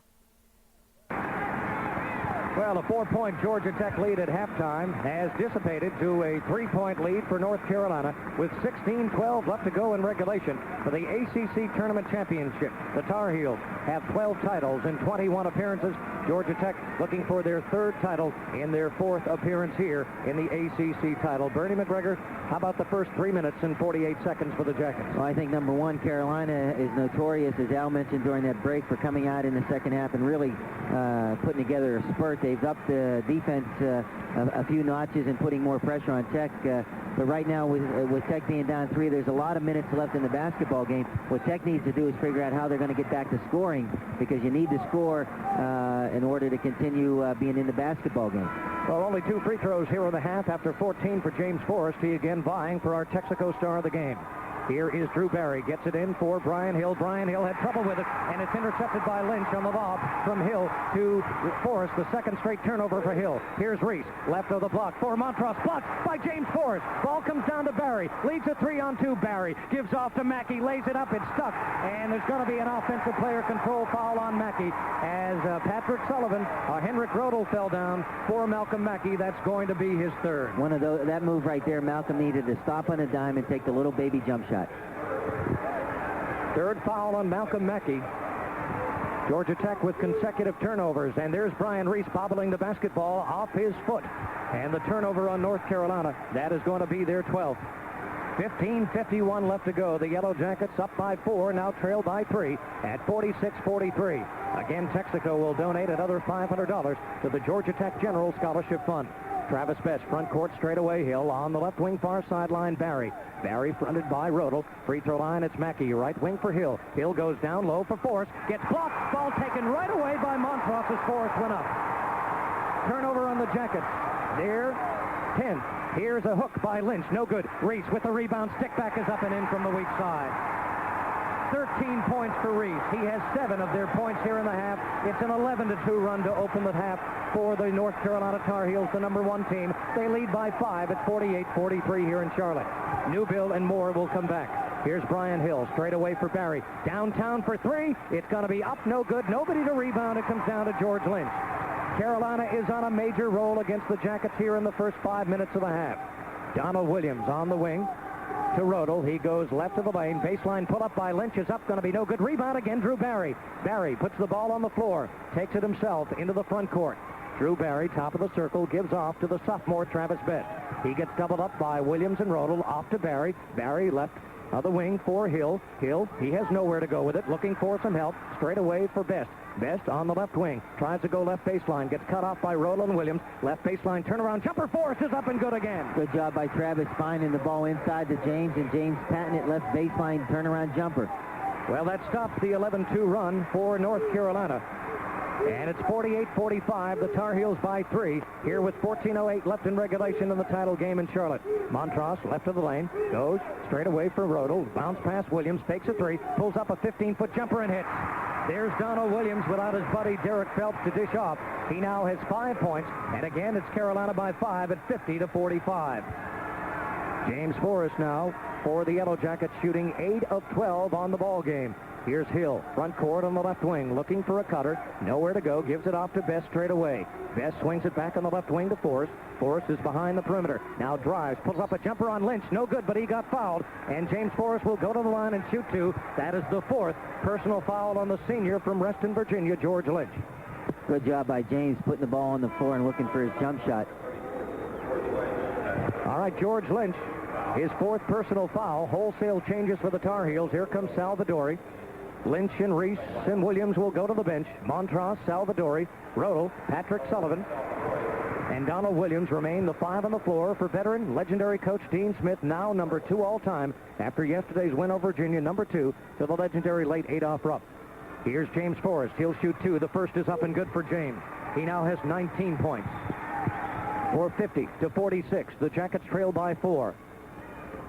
Well, a 4-point Georgia Tech lead at halftime has dissipated to a 3-point lead for North Carolina with 16:12 left to go in regulation for the ACC Tournament Championship. The Tar Heels have 12 titles and 21 appearances. Georgia Tech looking for their 3rd title in their 4th appearance here in the ACC title. Bernie McGregor, how about the first 3 minutes and 48 seconds for the Jackets?
Well, I think number one, Carolina is notorious, as Al mentioned during that break, for coming out in the second half and really putting together a spurt. They've upped the defense a few notches and putting more pressure on Tech. But right now, with Tech being down 3, there's a lot of minutes left in the basketball game. What Tech needs to do is figure out how they're going to get back to scoring, because you need to score in order to continue being in the basketball game.
Well, only 2 free throws here in the half after 14 for James Forrest. He again vying for our Texaco star of the game. Here is Drew Barry, gets it in for Brian Hill. Brian Hill had trouble with it, and it's intercepted by Lynch on the lob from Hill to Forrest, the second straight turnover for Hill. Here's Reese, left of the block for Montross, blocked by James Forrest. Ball comes down to Barry, leads a 3-on-2. Barry gives off to Mackey, lays it up, it's stuck, and there's going to be an offensive player control foul on Mackey as Patrick Sullivan, Henrik Rodel fell down for Malcolm Mackey. That's going to be his 3rd.
One of those, that move right there, Malcolm needed to stop on a dime and take the little baby jump shot.
3rd foul on Malcolm Mackey. Georgia Tech with consecutive turnovers, and there's Brian Reese bobbling the basketball off his foot. And the turnover on North Carolina, that is going to be their 12th. 15:51 left to go. The Yellow Jackets up by 4, now trail by 3 at 46-43. Again, Texaco will donate another $500 to the Georgia Tech General Scholarship Fund. Travis Best, front court straightaway. Hill on the left wing, far sideline. Barry fronted by Rodel. Free throw line, it's Mackey, right wing for Hill. Hill goes down low for Forrest, gets blocked. Ball taken right away by Montross as Forrest went up. Turnover on the Jackets. There, 10. Here's a hook by Lynch, no good. Reese with the rebound, stick back is up and in from the weak side. 13 points for Reese. He has 7 of their points here in the half. It's an 11-2 run to open the half for the North Carolina Tar Heels, the number 1 team. They lead by 5 at 48-43 here in Charlotte. Newbill and Moore will come back. Here's Brian Hill, straight away for Barry. Downtown for 3. It's going to be up, no good. Nobody to rebound. It comes down to George Lynch. Carolina is on a major roll against the Jackets here in the first 5 minutes of the half. Donald Williams on the wing to Rodel. He goes left of the lane. Baseline pull up by Lynch is up, going to be no good. Rebound again, Drew Barry. Barry puts the ball on the floor, takes it himself into the front court. Drew Barry, top of the circle, gives off to the sophomore Travis Best. He gets doubled up by Williams and Rodel, off to Barry. Barry left of the wing for Hill. Hill, he has nowhere to go with it, looking for some help. Straight away for Best. Best on the left wing, tries to go left baseline, gets cut off by Roland Williams. Left baseline turnaround jumper. Forrest is up and good again.
Good job by Travis finding the ball inside to James, and James patting it left baseline turnaround jumper.
Well, that stops the 11-2 run for North Carolina. And it's 48-45. The Tar Heels by 3 here with 14:08 left in regulation in the title game in Charlotte. Montross left of the lane, goes straight away for Rodel. Bounce past Williams, takes a 3, pulls up a 15-foot jumper and hits. There's Donald Williams without his buddy Derek Phelps to dish off. He now has 5 points, and again it's Carolina by 5 at 50-45. James Forrest now for the Yellow Jackets, shooting 8 of 12 on the ball game. Here's Hill, front court on the left wing, looking for a cutter. Nowhere to go, gives it off to Best straight away. Best swings it back on the left wing to Forrest. Forrest is behind the perimeter. Now drives, pulls up a jumper on Lynch. No good, but he got fouled. And James Forrest will go to the line and shoot 2. That is the 4th personal foul on the senior from Reston, Virginia, George Lynch.
Good job by James putting the ball on the floor and looking for his jump shot.
All right, George Lynch, his 4th personal foul. Wholesale changes for the Tar Heels. Here comes Salvadori. Lynch and Reese and Williams will go to the bench. Montross, Salvadori, Rodel, Patrick Sullivan, and Donald Williams remain the 5 on the floor for veteran, legendary coach Dean Smith, now number 2 all-time after yesterday's win over Virginia, number 2 to the legendary late Adolph Rupp. Here's James Forrest. He'll shoot 2. The first is up and good for James. He now has 19 points. For 50-46, the Jackets trail by 4.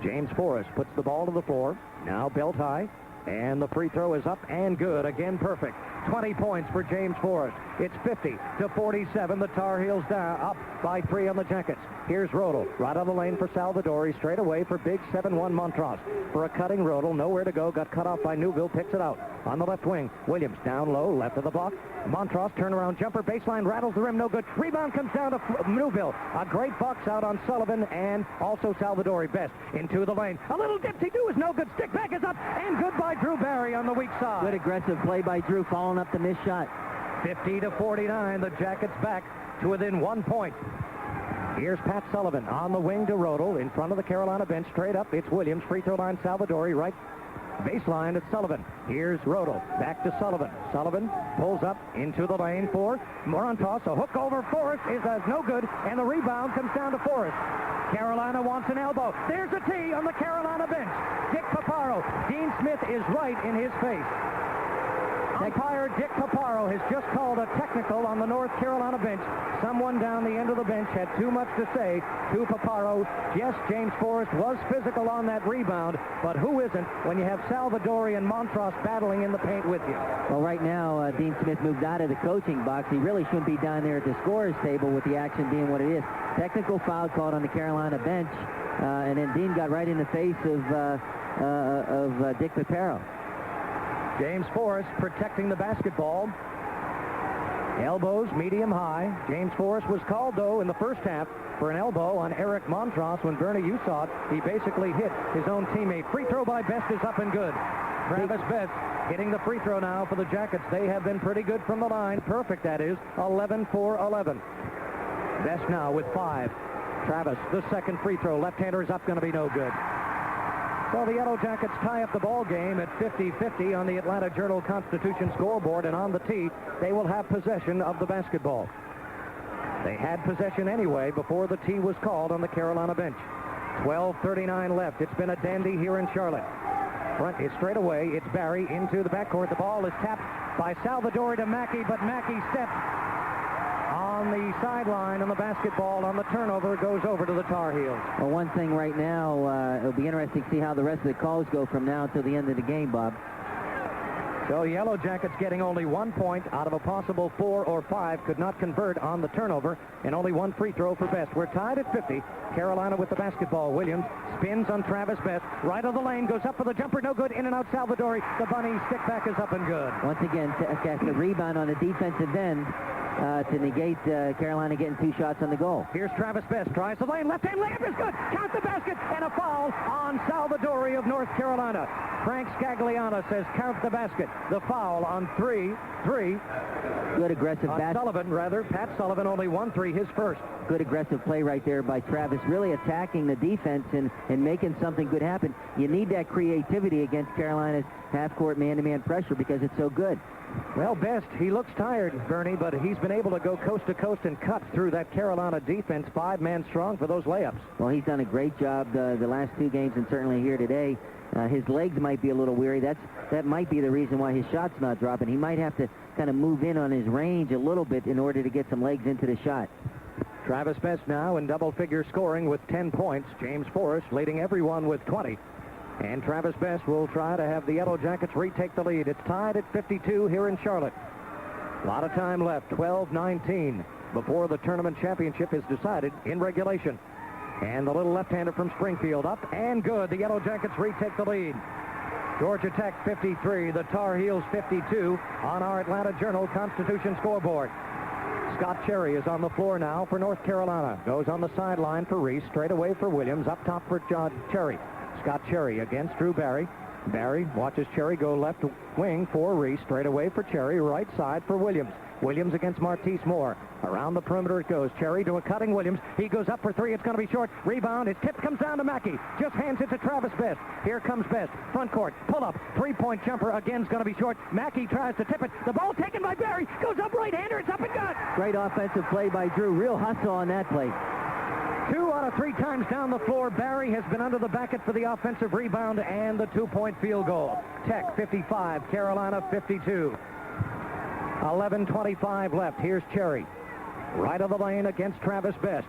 James Forrest puts the ball to the floor, now belt high. And the free throw is up and good. Again, perfect. 20 points for James Forrest. It's 50-47. The Tar Heels down, up by 3 on the Jackets. Here's Rodel, right on the lane for Salvadori, straight away for big 7-1 Montross. For a cutting Rodel, nowhere to go, got cut off by Newville, picks it out. On the left wing, Williams down low, left of the block. Montross, turnaround jumper, baseline, rattles the rim, no good. Rebound comes down to Newville. A great box out on Sullivan and also Salvadori. Best into the lane. A little dipsy-do is no good. Stick back is up, and good by Drew Barry on the weak side.
Good aggressive play by Drew, following up the missed shot.
50-49, the Jackets back to within 1 point. Here's Pat Sullivan on the wing to Rodel in front of the Carolina bench. Straight up, it's Williams. Free throw line, Salvadori. Right baseline, it's Sullivan. Here's Rodel. Back to Sullivan. Sullivan pulls up into the lane for Montross. A hook over Forrest is no good, and the rebound comes down to Forrest. Carolina wants an elbow. There's a tee on the Carolina bench. Dick Paparo. Dean Smith is right in his face. Umpire Dick Paparo has just called a technical on the North Carolina bench. Someone down the end of the bench had too much to say to Paparo. Yes, James Forrest was physical on that rebound, but who isn't when you have Salvadori and Montross battling in the paint with you?
Well, right now, Dean Smith moved out of the coaching box. He really shouldn't be down there at the scorer's table with the action being what it is. Technical foul called on the Carolina bench, and then Dean got right in the face of Dick Paparo.
James Forrest protecting the basketball. Elbows, medium high. James Forrest was called, though, in the first half for an elbow on Eric Montross. When Bernie, you saw it, he basically hit his own teammate. Free throw by Best is up and good. Travis Best hitting the free throw now for the Jackets. They have been pretty good from the line. Perfect, that is. 11 for 11. Best now with 5. Travis, the second free throw. Left-hander is up, going to be no good. So the Yellow Jackets tie up the ball game at 50-50 on the Atlanta Journal-Constitution scoreboard, and on the tee, they will have possession of the basketball. They had possession anyway before the tee was called on the Carolina bench. 12:39 left. It's been a dandy here in Charlotte. Front is straight away. It's Barry into the backcourt. The ball is tapped by Salvadori to Mackey, but Mackey steps on the sideline, and the basketball on the turnover goes over to the Tar Heels.
Well, one thing right now, it'll be interesting to see how the rest of the calls go from now until the end of the game, Bob.
So Yellow Jackets getting only 1 point out of a possible 4 or 5, could not convert on the turnover, and only 1 free throw for Best. We're tied at 50. Carolina with the basketball. Williams spins on Travis Best. Right of the lane, goes up for the jumper, no good. In and out Salvadori. The bunny stick back is up and good.
Once again, the rebound on the defensive end to negate Carolina getting 2 shots on the goal.
Here's Travis Best, tries the lane, left-hand layup is good, count the basket, and a foul on Salvadori of North Carolina. Frank Scagliano says count the basket. The foul on 3.
Good aggressive
Pat Sullivan only 1-3, his first.
Good aggressive play right there by Travis, really attacking the defense and making something good happen. You need that creativity against Carolina's half-court man-to-man pressure because it's so good.
Well, Best, he looks tired, Bernie, but he's been able to go coast to coast and cut through that Carolina defense, 5-man strong for those layups.
Well, he's done a great job the last 2 games and certainly here today. His legs might be a little weary. That might be the reason why his shot's not dropping. He might have to kind of move in on his range a little bit in order to get some legs into the shot.
Travis Best now in double-figure scoring with 10 points. James Forrest leading everyone with 20. And Travis Best will try to have the Yellow Jackets retake the lead. It's tied at 52 here in Charlotte. A lot of time left, 12-19, before the tournament championship is decided in regulation. And the little left-hander from Springfield up and good. The Yellow Jackets retake the lead. Georgia Tech 53, the Tar Heels 52 on our Atlanta Journal-Constitution scoreboard. Scott Cherry is on the floor now for North Carolina. Goes on the sideline for Reese, straight away for Williams, up top for Cherry. Scott Cherry against Drew Barry. Barry watches Cherry go left wing for Reese, straight away for Cherry, right side for Williams. Williams against Martise Moore. Around the perimeter it goes. Cherry to a cutting Williams. He goes up for 3. It's going to be short. Rebound. His tip comes down to Mackey. Just hands it to Travis Best. Here comes Best. Front court. Pull up. 3-point jumper. Again, is going to be short. Mackey tries to tip it. The ball taken by Barry. Goes up right-hander. It's up and good.
Great offensive play by Drew. Real hustle on that play.
2 out of 3 times down the floor. Barry has been under the bucket for the offensive rebound and the 2-point field goal. Tech 55, Carolina 52. 11:25 left. Here's Cherry. Right of the lane against Travis Best.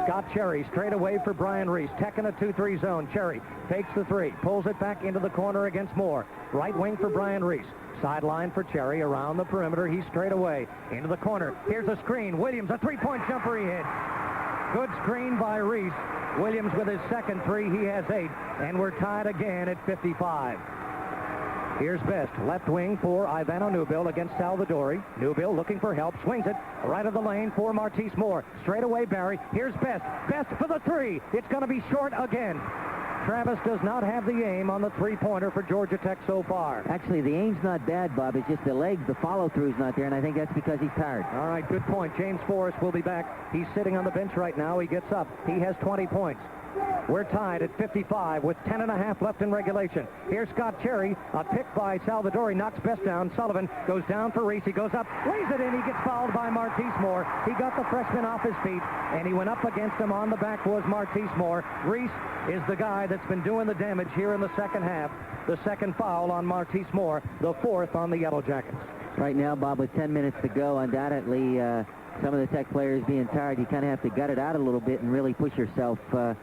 Scott Cherry straight away for Brian Reese. Tech in a 2-3 zone. Cherry fakes the three. Pulls it back into the corner against Moore. Right wing for Brian Reese. Sideline for Cherry around the perimeter. He's straight away into the corner. Here's a screen. Williams, a three-point jumper he hit. Good screen by Reese. Williams with his second three. He has 8. And we're tied again at 55. Here's Best, left wing for Ivano Newbill against Salvadori. Newbill looking for help, swings it right of the lane for Martise Moore. Straight away, Barry. Here's Best. Best for the three. It's going to be short again. Travis does not have the aim on the three-pointer for Georgia Tech so far.
Actually, the aim's not bad, Bob. It's just the legs, the follow-through's not there, and I think that's because he's tired.
All right, good point. James Forrest will be back. He's sitting on the bench right now. He gets up. He has 20 points. We're tied at 55 with 10.5 left in regulation. Here's Scott Cherry. A pick by Salvadori knocks Best down. Sullivan goes down for Reese. He goes up, lays it in. He gets fouled by Martise Moore. He got the freshman off his feet, and he went up against him. On the back was Martise Moore. Reese is the guy that's been doing the damage here in the second half. The second foul on Martise Moore, the fourth on the Yellow Jackets.
Right now, Bob, with 10 minutes to go, undoubtedly some of the Tech players being tired, you kind of have to gut it out a little bit and really push yourself to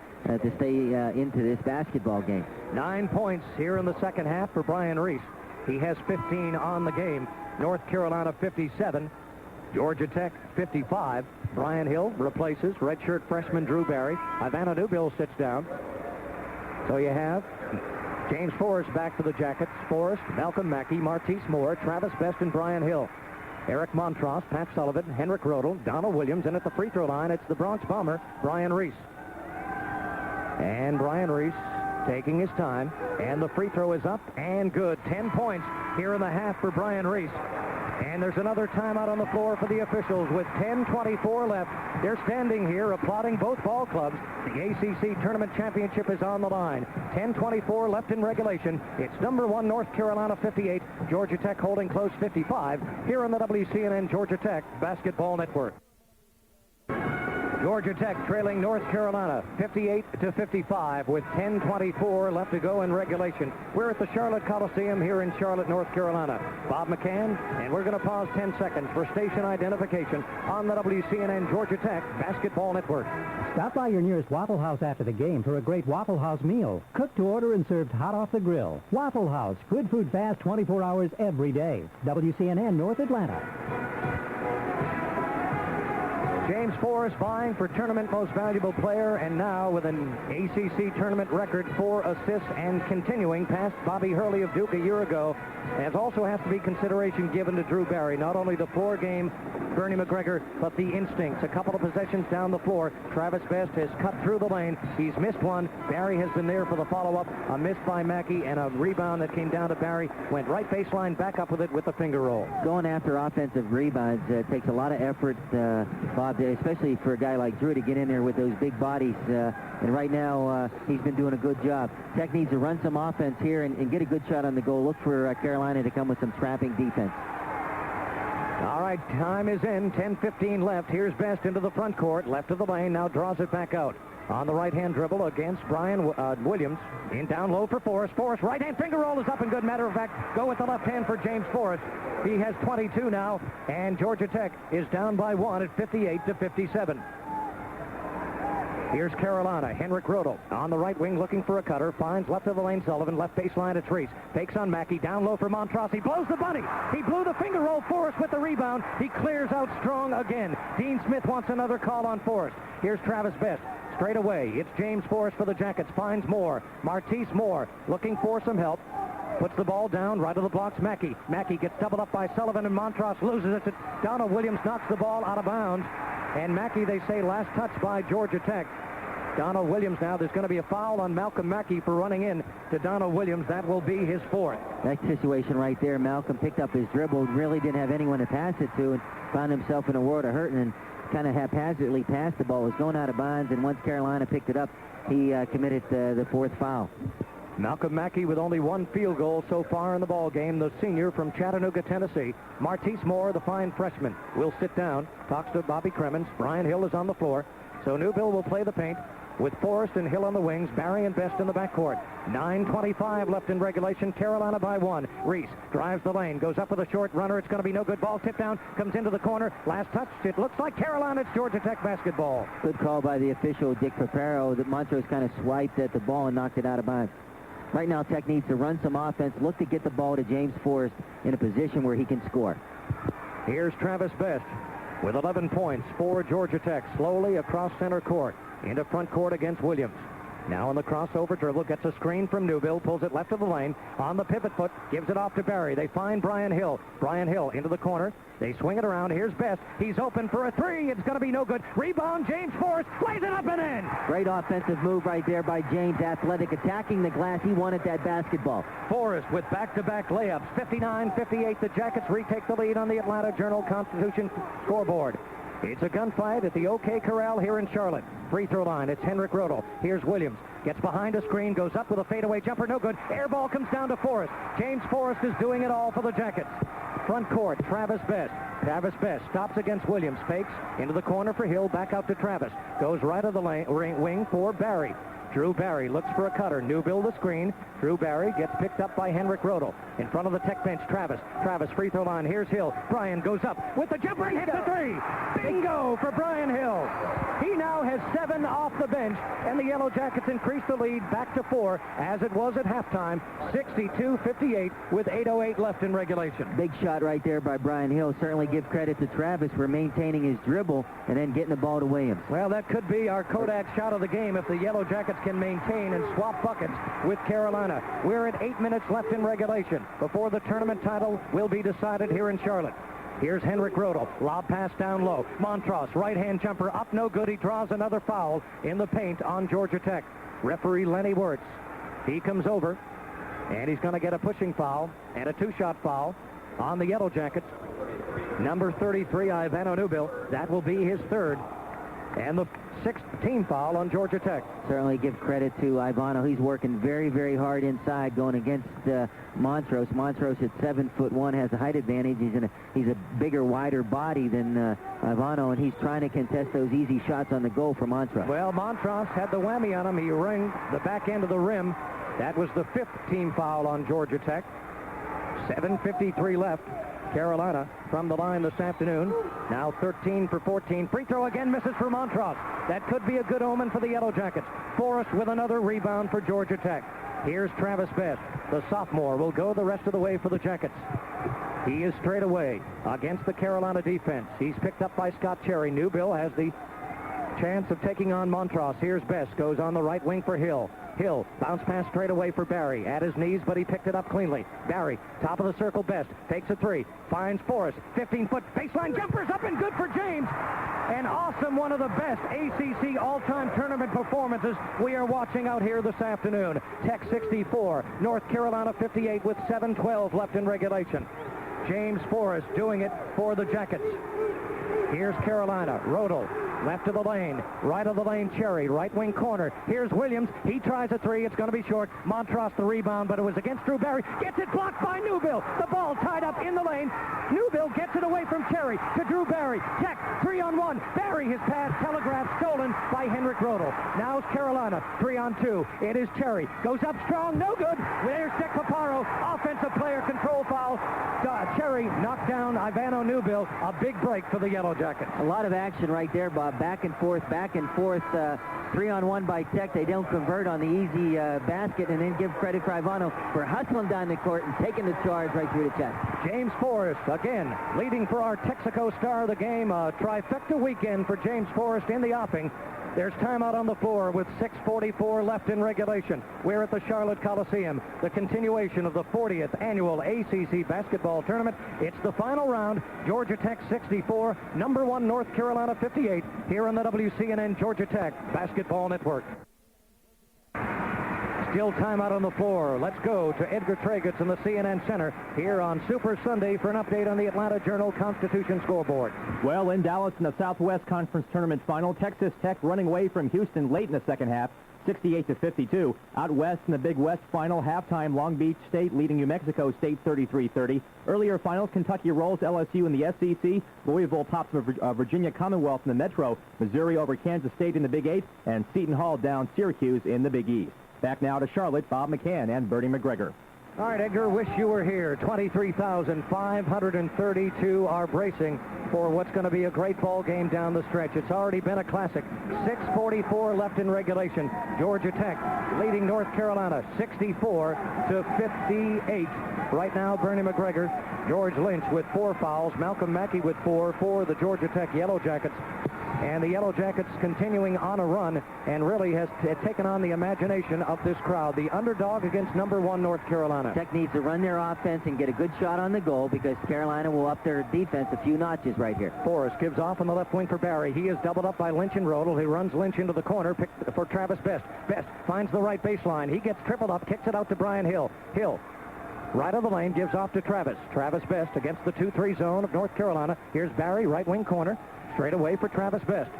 stay into this basketball game.
9 points here in the second half for Brian Reese. He has 15 on the game. North Carolina 57. Georgia Tech 55. Brian Hill replaces redshirt freshman Drew Barry. Ivana Newbill sits down. So you have James Forrest back for the Jackets. Forrest, Malcolm Mackey, Martise Moore, Travis Best, and Brian Hill. Eric Montross, Pat Sullivan, Henrik Rodel, Donald Williams, and at the free throw line, it's the Bronx Bomber, Brian Reese. And Brian Reese taking his time, and the free throw is up and good. 10 points here in the half for Brian Reese. And there's another timeout on the floor for the officials with 10:24 left. They're standing here applauding both ball clubs. The ACC Tournament Championship is on the line. 10:24 left in regulation. It's number 1 North Carolina 58, Georgia Tech holding close 55 here on the WCNN Georgia Tech Basketball Network. Georgia Tech trailing North Carolina 58-55 with 10:24 left to go in regulation. We're at the Charlotte Coliseum here in Charlotte, North Carolina. Bob McCann, and we're going to pause 10 seconds for station identification on the WCNN Georgia Tech Basketball Network.
Stop by your nearest Waffle House after the game for a great Waffle House meal. Cooked to order and served hot off the grill. Waffle House, good food fast 24 hours every day. WCNN North Atlanta.
James Forrest vying for tournament most valuable player, and now with an ACC tournament record 4 assists and continuing past Bobby Hurley of Duke a year ago. As also has to be consideration given to Drew Barry, not only the floor game, Bernie McGregor, but the instincts. A couple of possessions down the floor. Travis Best has cut through the lane. He's missed one. Barry has been there for the follow-up. A miss by Mackey and a rebound that came down to Barry. Went right baseline, back up with it with the finger roll.
Going after offensive rebounds takes a lot of effort, Bob, especially for a guy like Drew to get in there with those big bodies. And right now, he's been doing a good job. Tech needs to run some offense here and get a good shot on the goal. Look for Carolina to come with some trapping defense.
All right, time is in. 10:15 left. Here's Best into the front court. Left of the lane, now draws it back out. On the right-hand dribble against Brian Williams. In down low for Forrest. Forrest, right-hand finger roll is up and good. Matter of fact, go with the left hand for James Forrest. He has 22 now, and Georgia Tech is down by 1 at 58-57. Here's Carolina. Henrik Rodel on the right wing looking for a cutter. Finds left of the lane Sullivan. Left baseline it's Reese. Fakes on Mackey. Down low for Montross. He blows the bunny. He blew the finger roll. Forrest with the rebound. He clears out strong again. Dean Smith wants another call on Forrest. Here's Travis Best. Straight away, it's James Forrest for the Jackets. Finds Moore. Martise Moore looking for some help. Puts the ball down right of the blocks. Mackey. Mackey gets doubled up by Sullivan, and Montross loses it. Donald Williams knocks the ball out of bounds. And Mackey, they say, last touch by Georgia Tech. Donald Williams now. There's going to be a foul on Malcolm Mackey for running in to Donald Williams. That will be his 4th.
That situation right there, Malcolm picked up his dribble, really didn't have anyone to pass it to, and found himself in a world of hurt, and kind of haphazardly passed the ball. It was going out of bounds, and once Carolina picked it up, he committed the 4th foul.
Malcolm Mackey with only 1 field goal so far in the ball game, the senior from Chattanooga, Tennessee. Martise Moore, the fine freshman, will sit down, talks to Bobby Cremens. Brian Hill is on the floor. So Newbill will play the paint. with Forrest and Hill on the wings, Barry and Best in the backcourt. 9:25 left in regulation. Carolina by 1. Reese drives the lane, goes up with a short runner. It's going to be no good. Ball tipped down, comes into the corner. Last touch. It looks like Carolina. It's Georgia Tech basketball.
Good call by the official, Dick Paparo, that Montrose kind of swiped at the ball and knocked it out of bounds. Right now, Tech needs to run some offense, look to get the ball to James Forrest in a position where he can score.
Here's Travis Best with 11 points for Georgia Tech. Slowly across center court, into front court against Williams. Now in the crossover dribble, gets a screen from Newbill, pulls it left of the lane, on the pivot foot, gives it off to Barry. They find Brian Hill. Brian Hill into the corner. They swing it around. Here's Best. He's open for a three. It's going to be no good. Rebound, James Forrest plays it up and in.
Great offensive move right there by James. Athletic, attacking the glass. He wanted that basketball.
Forrest with back-to-back layups. 59-58. The Jackets retake the lead on the Atlanta Journal-Constitution scoreboard. It's a gunfight at the OK Corral here in Charlotte. Free throw line. It's Henrik Rodel. Here's Williams. Gets behind a screen. Goes up with a fadeaway jumper. No good. Air ball comes down to Forrest. James Forrest is doing it all for the Jackets. Front court, Travis Best. Travis Best stops against Williams. Fakes into the corner for Hill. Back out to Travis. Goes right of the wing for Barry. Drew Barry looks for a cutter. Newbill the screen. Drew Barry gets picked up by Henrik Rodel. In front of the Tech bench, Travis. Travis, free throw line. Here's Hill. Brian goes up with the jumper and hits a three. Bingo for Brian Hill. He now has 7 off the bench, and the Yellow Jackets increase the lead back to 4, as it was at halftime, 62-58 with 8:08 left in regulation.
Big shot right there by Brian Hill. Certainly give credit to Travis for maintaining his dribble and then getting the ball to Williams.
Well, that could be our Kodak shot of the game if the Yellow Jackets can maintain and swap buckets with Carolina. We're at 8 minutes left in regulation before the tournament title will be decided here in Charlotte. Here's Henrik Rodel. Lob pass down low. Montross, right-hand jumper up, no good. He draws another foul in the paint on Georgia Tech. Referee Lenny Wirtz. He comes over, and he's going to get a pushing foul and a 2-shot foul on the Yellow Jackets. Number 33, Ivano Newbill. That will be his 3rd. And the 6th team foul on Georgia Tech.
Certainly give credit to Ivano. He's working very, very hard inside going against Montrose. Montrose at 7'1" has a height advantage. He's a bigger, wider body than Ivano, and he's trying to contest those easy shots on the goal for Montrose.
Well, Montrose had the whammy on him. He ringed the back end of the rim. That was the 5th team foul on Georgia Tech. 7:53 left. Carolina from the line this afternoon. Now 13 for 14. Free throw again, misses for Montross. That could be a good omen for the Yellow Jackets. Forrest with another rebound for Georgia Tech. Here's Travis Best. The sophomore will go the rest of the way for the Jackets. He is straight away against the Carolina defense. He's picked up by Scott Cherry. Newbill has the chance of taking on Montross. Here's Best. Goes on the right wing for Hill. Hill, bounce pass straight away for Barry. At his knees, but he picked it up cleanly. Barry, top of the circle, Best. Takes a 3. Finds Forrest. 15-foot baseline jumpers up and good for James. An awesome, one of the best ACC all-time tournament performances we are watching out here this afternoon. Tech 64, North Carolina 58 with 7:12 left in regulation. James Forrest doing it for the Jackets. Here's Carolina. Rodel. Left of the lane, right of the lane, Cherry, right wing corner. Here's Williams. He tries a 3. It's going to be short. Montross the rebound, but it was against Drew Barry. Gets it blocked by Newbill. The ball tied up in the lane. Newbill gets it away from Cherry to Drew Barry. Tech 3-on-1. Barry, his pass telegraphed, stolen by Henrik Rodel. Now it's Carolina 3-on-2. It is Cherry. Goes up strong. No good. There's Dick Paparo. Offensive player control foul. Cherry knocked down Ivano Newbill. A big break for the Yellow Jackets.
A lot of action right there, Bob. Back and forth, 3-on-1 by Tech. They don't convert on the easy basket, and then give credit for Ivano for hustling down the court and taking the charge right through the chest.
James Forrest, again, leading for our Texaco star of the game. A trifecta weekend for James Forrest in the offing. There's timeout on the floor with 6:44 left in regulation. We're at the Charlotte Coliseum, the continuation of the 40th annual ACC basketball tournament. It's the final round. Georgia Tech 64, number 1 North Carolina 58, here on the WCNN Georgia Tech Basketball Network. Still timeout on the floor. Let's go to Edgar Tragetz in the CNN Center here on Super Sunday for an update on the Atlanta Journal-Constitution scoreboard.
Well, in Dallas in the Southwest Conference Tournament final, Texas Tech running away from Houston late in the second half. 68-52. Out west in the Big West final, halftime, Long Beach State leading New Mexico State 33-30. Earlier finals, Kentucky rolls LSU in the SEC. Louisville tops Virginia Commonwealth in the Metro. Missouri over Kansas State in the Big 8. And Seton Hall down Syracuse in the Big East. Back now to Charlotte, Bob McCann and Bernie McGregor.
All right, Edgar, wish you were here. 23,532 are bracing for what's going to be a great ball game down the stretch. It's already been a classic. 6:44 left in regulation. Georgia Tech leading North Carolina 64-58. Right now, Bernie McGregor, George Lynch with 4 fouls, Malcolm Mackey with 4 for the Georgia Tech Yellow Jackets. And the Yellow Jackets continuing on a run and really has taken on the imagination of this crowd. The underdog against number 1 North Carolina.
Tech needs to run their offense and get a good shot on the goal because Carolina will up their defense a few notches right here.
Forrest gives off on the left wing for Barry. He is doubled up by Lynch and Rodel. He runs Lynch into the corner for Travis Best. Best finds the right baseline. He gets tripled up, kicks it out to Brian Hill. Hill, right of the lane, gives off to Travis. Travis Best against the 2-3 zone of North Carolina. Here's Barry, right wing corner. Straight away for Travis Best.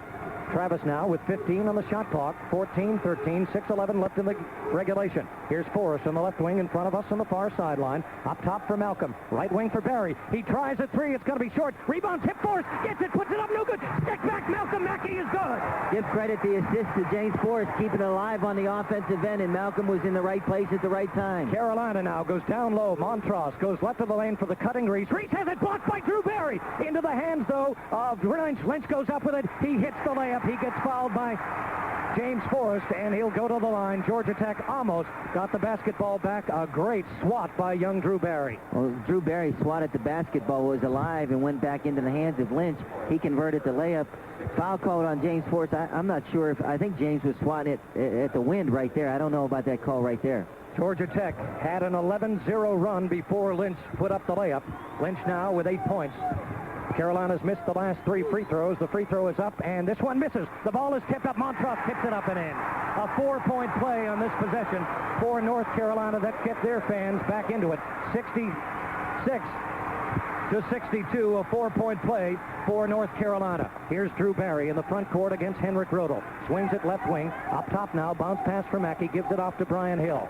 Travis now with 15 on the shot clock. 14-13, 6:11 left in the regulation. Here's Forrest on the left wing in front of us on the far sideline. Up top for Malcolm. Right wing for Barry. He tries a 3. It's going to be short. Rebound tip. Forrest gets it, puts it up. No good. Stick back. Malcolm Mackey is good.
Give credit the assist to James Forrest, keeping it alive on the offensive end, and Malcolm was in the right place at the right time.
Carolina now goes down low. Montross goes left of the lane for the cutting Reese. Reese has it blocked by Drew Barry. Into the hands, though, of Lynch. Lynch goes up with it. He hits the layup. He gets fouled by James Forrest, and he'll go to the line. Georgia Tech almost got the basketball back. A great swat by young Drew Barry.
Well, Drew Barry swatted the basketball, was alive, and went back into the hands of Lynch. He converted the layup. Foul called on James Forrest. I'm not sure if, I think James was swatting it at the wind right there. I don't know about that call right there.
Georgia Tech had an 11-0 run before Lynch put up the layup. Lynch now with 8 points. Carolina's missed the last 3 free throws. The free throw is up, and this one misses. The ball is tipped up. Montross tips it up and in. A 4-point play on this possession for North Carolina that kept their fans back into it. 66-62, a 4-point play for North Carolina. Here's Drew Barry in the front court against Henrik Rodel. Swings it left wing. Up top now, bounce pass for Mackey. Gives it off to Brian Hill.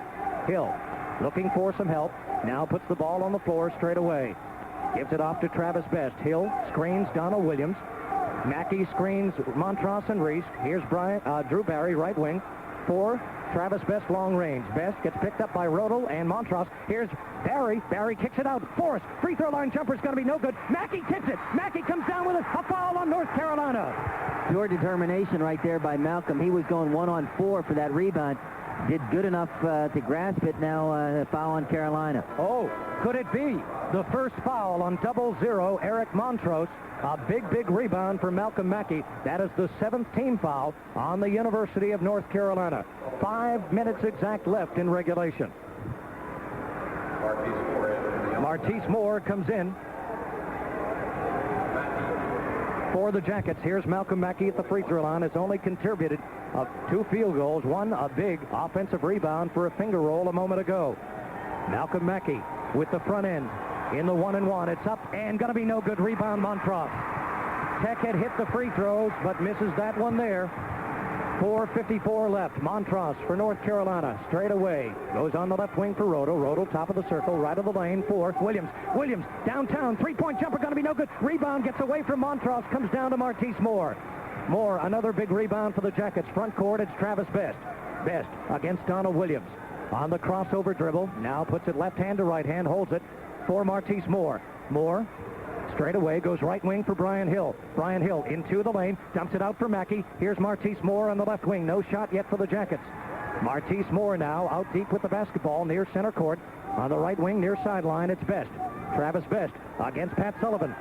Hill looking for some help. Now puts the ball on the floor straight away. Gives it off to Travis Best. Hill screens Donald Williams. Mackey screens Montross and Reese. Here's Drew Barry, right wing, for Travis Best, long range. Best gets picked up by Rodel and Montross. Here's Barry. Barry kicks it out. Forrest, free throw line jumper's going to be no good. Mackey tips it. Mackey comes down with a foul on North Carolina.
Pure determination right there by Malcolm. He was going 1-on-4 for that rebound. Did good enough to grasp it. Now foul on Carolina.
Oh, could it be the first foul on 0-0, Eric Montross? A big rebound for Malcolm Mackey. That is the 7th team foul on the University of North Carolina. 5 minutes exact left in regulation. Martise Moore comes in for the Jackets. Here's Malcolm Mackey at the free throw line. Has only contributed 2 field goals, 1 a big offensive rebound for a finger roll a moment ago. Malcolm Mackey with the front end in the 1-and-1. It's up and going to be no good. Rebound Montross. Tech had hit the free throws but misses that one there. 4:54 left. Montross for North Carolina. Straight away. Goes on the left wing for Rodel. Rodel top of the circle. Right of the lane for Williams. Williams downtown. 3-point jumper going to be no good. Rebound gets away from Montross. Comes down to Martise Moore. Moore, another big rebound for the Jackets. Front court, it's Travis Best. Best against Donald Williams. On the crossover dribble. Now puts it left hand to right hand. Holds it for Martise Moore. Moore straight away goes right wing for Brian Hill. Brian Hill into the lane. Dumps it out for Mackey. Here's Martise Moore on the left wing. No shot yet for the Jackets. Martise Moore now out deep with the basketball near center court. On the right wing near sideline, it's Best. Travis Best against Pat Sullivan.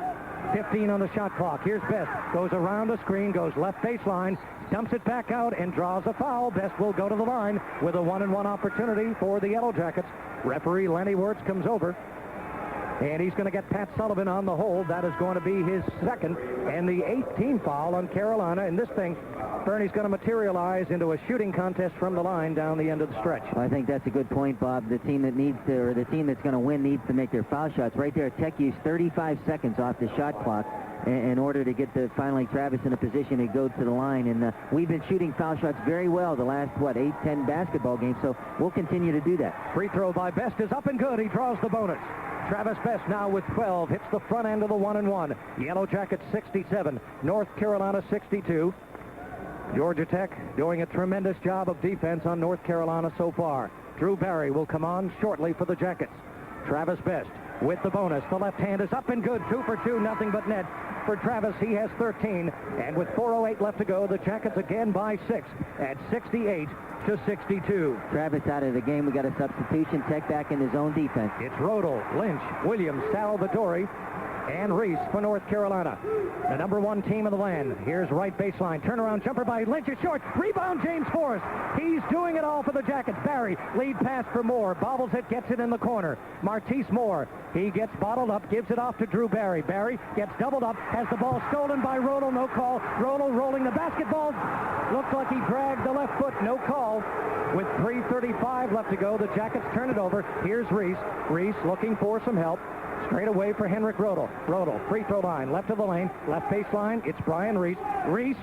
15 on the shot clock. Here's Best. Goes around the screen, goes left baseline, dumps it back out, and draws a foul. Best will go to the line with a 1-and-1 opportunity for the Yellow Jackets. Referee Lenny Wirtz comes over, and he's going to get Pat Sullivan on the hold. That is going to be his 2nd and the 8th team foul on Carolina. And this thing, Bernie's going to materialize into a shooting contest from the line down the end of the stretch.
I think that's a good point, Bob. The team that needs to, or the team that's going to win needs to make their foul shots. Right there, Tech used 35 seconds off the shot clock. in order to get finally Travis in a position to go to the line. And we've been shooting foul shots very well the last, 8-10 basketball games, so we'll continue to do that.
Free throw by Best is up and good. He draws the bonus. Travis Best now with 12, hits the front end of the 1-and-1. Yellow Jackets 67, North Carolina 62. Georgia Tech doing a tremendous job of defense on North Carolina so far. Drew Barry will come on shortly for the Jackets. Travis Best with the bonus. The left hand is up and good. 2 for 2, nothing but net. For Travis, he has 13. And with 4:08 left to go, the Jackets again by 6 at 68-62.
Travis out of the game. We got a substitution. Tech back in his own defense.
It's Rodel, Lynch, Williams, Salvatore, and Reese for North Carolina. The number 1 team of the land. Here's right baseline. Turnaround jumper by Lynch is short. Rebound James Forrest. He's doing it all for the Jackets. Barry, lead pass for Moore. Bobbles it, gets it in the corner. Martise Moore. He gets bottled up, gives it off to Drew Barry. Barry gets doubled up, has the ball stolen by Rodel. No call. Rodel rolling the basketball. Looks like he dragged the left foot. No call. With 3:35 left to go, the Jackets turn it over. Here's Reese. Reese looking for some help. Straight away for Henrik Rodel. Rodel, free throw line, left of the lane, left baseline. It's Brian Reese. Reese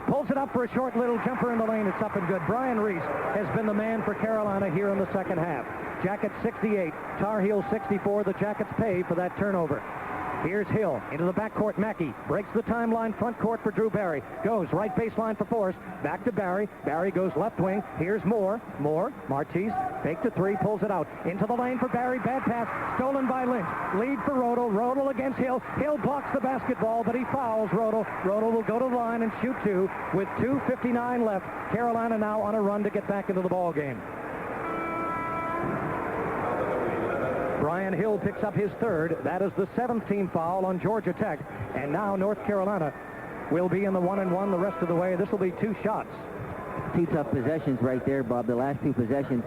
pulls it up for a short little jumper in the lane. It's up and good. Brian Reese has been the man for Carolina here in the second half. Jackets 68, Tar Heels 64. The Jackets pay for that turnover. Here's Hill into the backcourt. Mackey breaks the timeline, front court for Drew Barry. Goes right baseline for Forrest. Back to Barry. Barry goes left wing. Here's Moore. Martise, fake to 3, pulls it out. Into the lane for Barry. Bad pass. Stolen by Lynch. Lead for Rodel. Rodel against Hill. Hill blocks the basketball, but he fouls Rodel. Rodel will go to the line and shoot 2 with 2:59 left. Carolina now on a run to get back into the ball game. Brian Hill picks up his 3rd. That is the 7th team foul on Georgia Tech. And now North Carolina will be in the 1-and-1 the rest of the way. This will be 2 shots.
2 tough possessions right there, Bob. The last 2 possessions,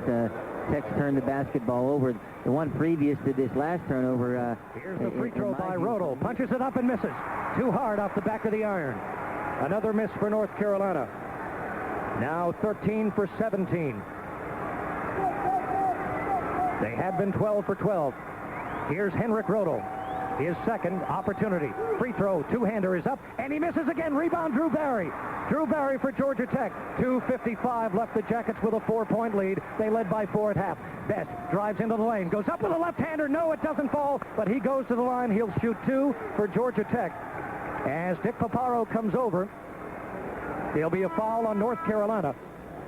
Tech's turned the basketball over. The one previous to this last turnover.
Here's the free throw by Rodel. Punches it up and misses. Too hard off the back of the iron. Another miss for North Carolina. Now 13 for 17. They have been 12 for 12. Here's Henrik Rodel. His second opportunity. Free throw, 2-hander is up, and he misses again. Rebound, Drew Barry. Drew Barry for Georgia Tech. 2:55 left. The Jackets with a 4-point lead. They led by 4 at half. Best drives into the lane. Goes up with a left-hander. No, it doesn't fall, but he goes to the line. He'll shoot 2 for Georgia Tech. As Dick Paparo comes over, there'll be a foul on North Carolina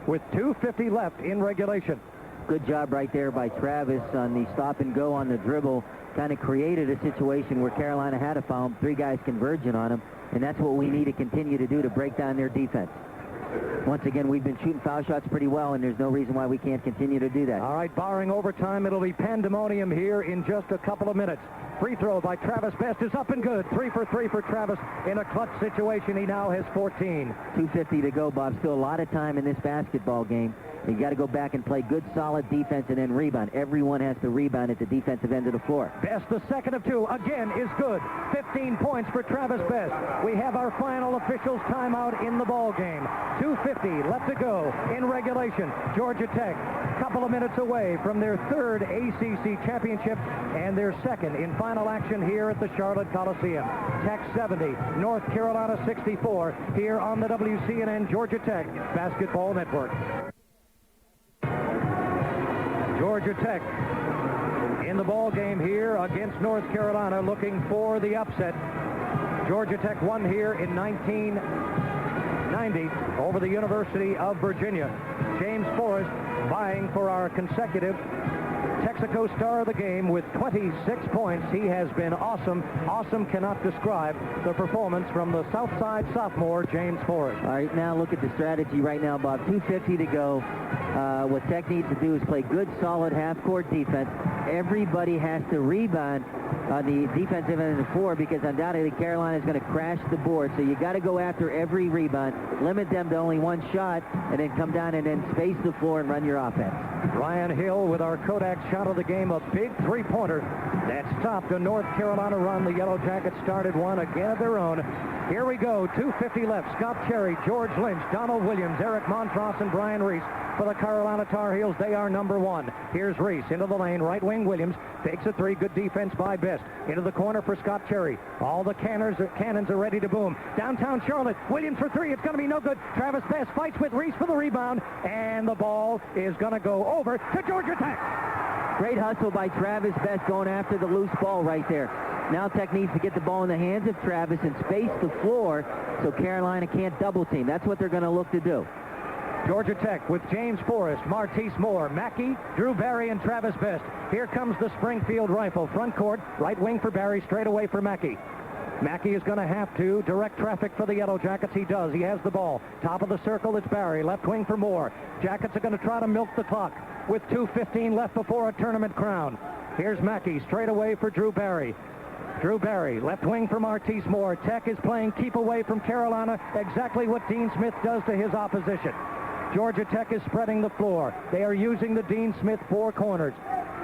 with 2:50 left in regulation.
Good job right there by Travis on the stop and go on the dribble. Kind of created a situation where Carolina had a foul. 3 guys converging on him, and that's what we need to continue to do to break down their defense. Once again, we've been shooting foul shots pretty well, and there's no reason why we can't continue to do that.
All right, barring overtime, it'll be pandemonium here in just a couple of minutes. Free throw by Travis Best is up and good. 3 for 3 for Travis in a clutch situation. He now has 14.
2:50 to go, Bob. Still a lot of time in this basketball game. You got to go back and play good, solid defense and then rebound. Everyone has to rebound at the defensive end of the floor.
Best, the second of 2, again is good. 15 points for Travis Best. We have our final officials timeout in the ball game. 2:50 left to go in regulation. Georgia Tech, a couple of minutes away from their 3rd ACC championship and their 2nd in final action here at the Charlotte Coliseum. Tech 70, North Carolina 64, here on the WCNN Georgia Tech Basketball Network. Georgia Tech in the ball game here against North Carolina, looking for the upset. Georgia Tech won here in 1990 over the University of Virginia. James Forrest vying for our consecutive Texaco Star of the Game with 26 points. He has been awesome. Awesome cannot describe the performance from the Southside sophomore, James Forrest.
All right, now look at the strategy right now, Bob. 2:50 to go. What Tech needs to do is play good, solid half-court defense. Everybody has to rebound on the defensive end of the floor because undoubtedly Carolina is going to crash the board. So you got to go after every rebound, limit them to only 1 shot, and then come down and then space the floor and run your offense.
Ryan Hill with our Kodak shot of the game, a big 3-pointer that stopped a North Carolina run. The Yellow Jackets started one again of their own. Here we go. 2:50 left. Scott Cherry, George Lynch, Donald Williams, Eric Montross, and Brian Reese. For the Carolina Tar Heels, they are number one. Here's Reese into the lane. Right wing Williams takes a three. Good defense by Best. Into the corner for Scott Cherry. All the cannons are ready to boom. Downtown Charlotte. Williams for three. It's going to be no good. Travis Best fights with Reese for the rebound. And the ball is going to go over to Georgia Tech.
Great hustle by Travis Best going after the loose ball right there. Now Tech needs to get the ball in the hands of Travis and space the floor so Carolina can't double team. That's what they're going to look to do.
Georgia Tech with James Forrest, Martise Moore, Mackey, Drew Barry, and Travis Best. Here comes the Springfield Rifle. Front court, right wing for Barry, straight away for Mackey. Mackey is going to have to direct traffic for the Yellow Jackets. He does. He has the ball. Top of the circle, it's Barry. Left wing for Moore. Jackets are going to try to milk the clock with 2:15 left before a tournament crown. Here's Mackey, straight away for Drew Barry. Drew Barry, left wing for Martise Moore. Tech is playing keep away from Carolina, exactly what Dean Smith does to his opposition. Georgia Tech is spreading the floor. They are using the Dean Smith four corners.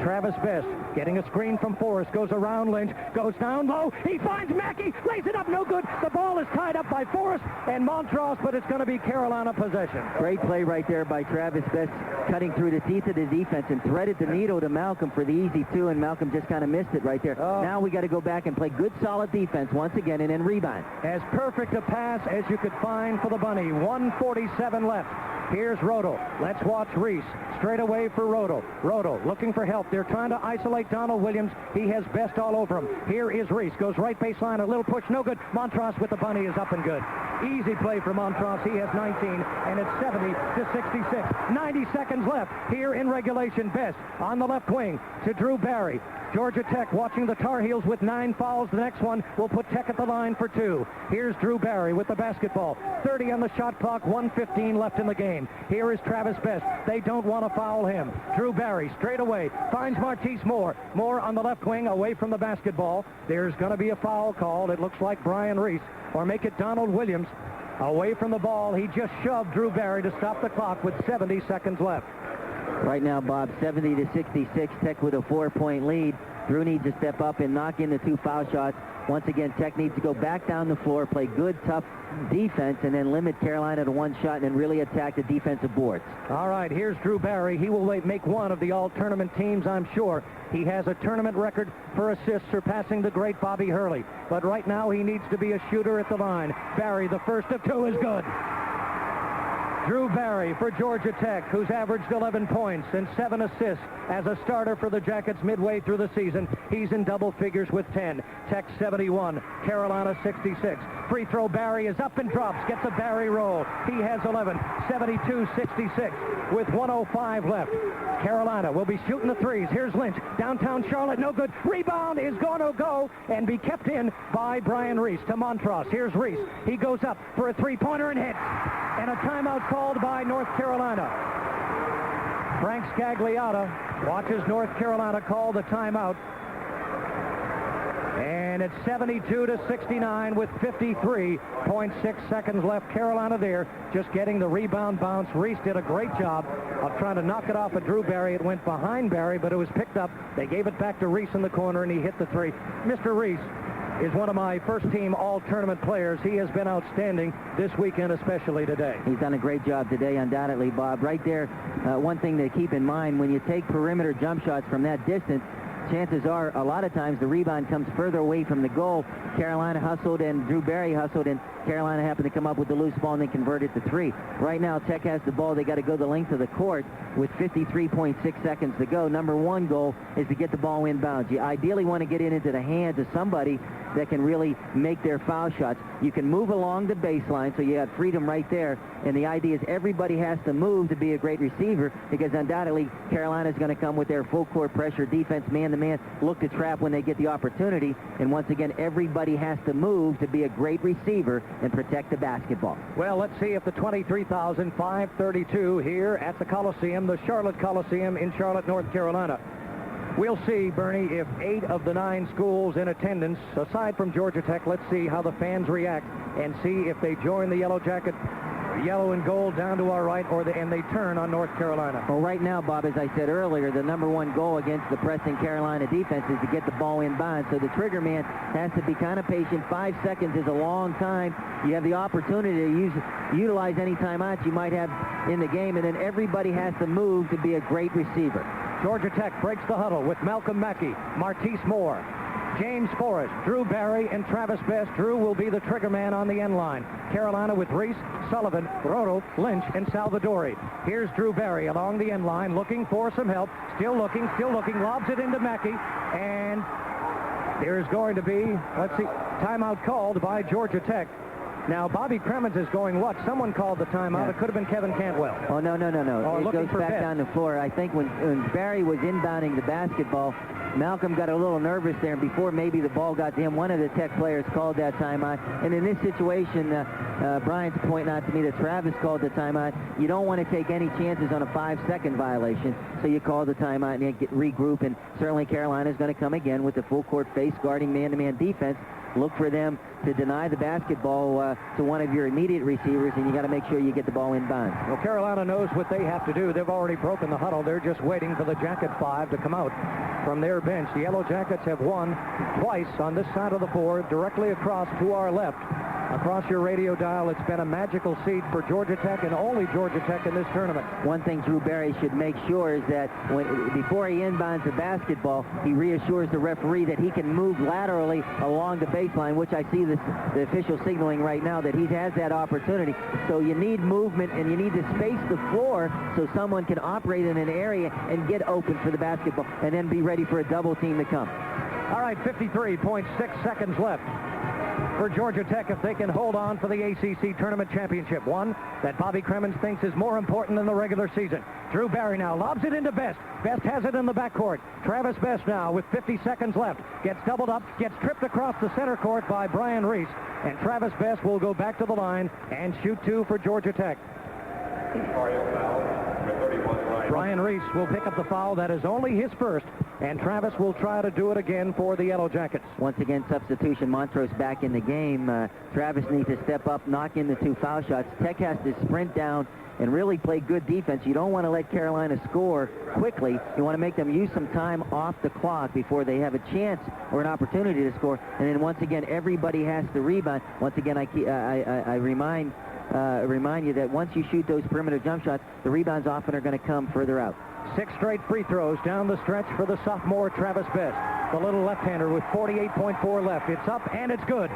Travis Best getting a screen from Forrest, goes around Lynch, goes down low. He finds Mackey, lays it up, no good. The ball is tied up by Forrest and Montross, but it's going to be Carolina possession.
Great play right there by Travis Best, cutting through the teeth of the defense and threaded the needle to Malcolm for the easy two, and Malcolm just kind of missed it right there. Oh. Now we got to go back and play good, solid defense once again and then rebound.
As perfect a pass as you could find for the Bunny. 1:47 left. Here's Roto. Let's watch Reese. Straight away for Roto. Roto looking for help. They're trying to isolate Donald Williams. He has Best all over him. Here is Reese. Goes right baseline. A little push. No good. Montross with the Bunny is up and good. Easy play for Montross. He has 19, and it's 70-66. 90 seconds left here in regulation. Best on the left wing to Drew Barry. Georgia Tech watching the Tar Heels with 9 fouls. The next one will put Tech at the line for 2. Here's Drew Barry with the basketball. 30 on the shot clock, 1:15 left in the game. Here is Travis Best. They don't want to foul him. Drew Barry straight away finds Martise Moore. Moore on the left wing away from the basketball. There's going to be a foul called. It looks like Brian Reese, or make it Donald Williams. Away from the ball. He just shoved Drew Barry to stop the clock with 70 seconds left.
Right now, Bob, 70-66, Tech with a 4-point lead. Drew needs to step up and knock in the 2 foul shots. Once again, Tech needs to go back down the floor, play good, tough defense, and then limit Carolina to 1 shot and really attack the defensive boards.
All right, here's Drew Barry. He will make one of the all-tournament teams, I'm sure. He has a tournament record for assists, surpassing the great Bobby Hurley. But right now, he needs to be a shooter at the line. Barry, the first of 2 is good. Drew Barry for Georgia Tech, who's averaged 11 points and 7 assists as a starter for the Jackets midway through the season. He's in double figures with 10. Tech 71, Carolina 66. Free throw, Barry is up and drops, gets a Barry roll. He has 11, 72-66 with 1:05 left. Carolina will be shooting the threes. Here's Lynch, downtown Charlotte, no good. Rebound is going to go and be kept in by Brian Reese to Montross. Here's Reese. He goes up for a three-pointer and hits. And a timeout called by North Carolina. Frank Scagliotta watches North Carolina call the timeout. And it's 72-69 with 53.6 seconds left. Carolina there just getting the rebound bounce. Reese did a great job of trying to knock it off of Drew Barry. It went behind Barry, but it was picked up. They gave it back to Reese in the corner, and he hit the three. Mr. Reese is one of my first-team all-tournament players. He has been outstanding this weekend, especially today.
He's done a great job today, undoubtedly, Bob. Right there, one thing to keep in mind, when you take perimeter jump shots from that distance, chances are a lot of times the rebound comes further away from the goal. Carolina hustled and Drew Barry hustled, and Carolina happened to come up with the loose ball and then convert it to 3. Right now, Tech has the ball. They got to go the length of the court with 53.6 seconds to go. Number 1 goal is to get the ball inbounds. You ideally want to get it into the hands of somebody that can really make their foul shots. You can move along the baseline, so you have freedom right there. And the idea is everybody has to move to be a great receiver, because undoubtedly Carolina is going to come with their full court pressure defense, man-to-man, look to trap when they get the opportunity. And once again, everybody has to move to be a great receiver and protect the basketball.
Well, let's see if the 23,532 here at the Coliseum, the Charlotte Coliseum in Charlotte, North Carolina. We'll see, Bernie, if 8 of the 9 schools in attendance, aside from Georgia Tech, let's see how the fans react and see if they join the Yellow Jacket yellow and gold down to our right, and they turn on North Carolina.
Well, right now, Bob, as I said earlier, the number one goal against the pressing Carolina defense is to get the ball inbounds. So the trigger man has to be kind of patient. 5 seconds is a long time. You have the opportunity to utilize any timeouts you might have in the game, and then everybody has to move to be a great receiver.
Georgia Tech breaks the huddle with Malcolm Mackey, Martise Moore, James Forrest, Drew Barry, and Travis Best. Drew will be the trigger man on the end line. Carolina with Reese, Sullivan, Roto, Lynch, and Salvadori. Here's Drew Barry along the end line, looking for some help. Still looking, lobs it into Mackey, and there's going to be, let's see, timeout called by Georgia Tech. Now, Bobby Cremens is going, what? Someone called the timeout.
Yeah.
It could have been Kevin Cantwell.
Oh, no.
Oh,
it goes back
Best.
down the floor. I think when Barry was inbounding the basketball, Malcolm got a little nervous there, and before maybe the ball got to him, one of the Tech players called that timeout. And in this situation, Brian's pointing out to me that Travis called the timeout. You don't want to take any chances on a 5-second violation, so you call the timeout and you regroup. And certainly Carolina's going to come again with the full court face guarding man-to-man defense. Look for them to deny the basketball to one of your immediate receivers, and you got to make sure you get the ball inbounds.
Well, Carolina knows what they have to do. They've already broken the huddle. They're just waiting for the Jacket 5 to come out from their bench. The Yellow Jackets have won twice on this side of the floor, directly across to our left. Across your radio dial, it's been a magical seat for Georgia Tech and only Georgia Tech in this tournament.
One thing Drew Barry should make sure is that before he inbounds the basketball, he reassures the referee that he can move laterally along the baseline, which I see the official signaling right now that he has that opportunity. So you need movement, and you need to space the floor so someone can operate in an area and get open for the basketball and then be ready for a double team to come.
All right, 53.6 seconds left for Georgia Tech if they can hold on for the ACC Tournament Championship. One that Bobby Cremens thinks is more important than the regular season. Drew Barry now lobs it into Best. Best has it in the backcourt. Travis Best now with 50 seconds left. Gets doubled up, gets tripped across the center court by Brian Reese. And Travis Best will go back to the line and shoot two for Georgia Tech. Brian Reese will pick up the foul. That is only his first, and Travis will try to do it again for the Yellow Jackets.
Once again, substitution. Montrose back in the game. Travis needs to step up, knock in the two foul shots. Tech has to sprint down and really play good defense. You don't want to let Carolina score quickly. You want to make them use some time off the clock before they have a chance or an opportunity to score. And then once again, everybody has to rebound. Once again, I remind you that once you shoot those perimeter jump shots, the rebounds often are going to come further out.
6 straight free throws down the stretch for the sophomore Travis Best. The little left-hander with 48.4 left. It's up and it's good.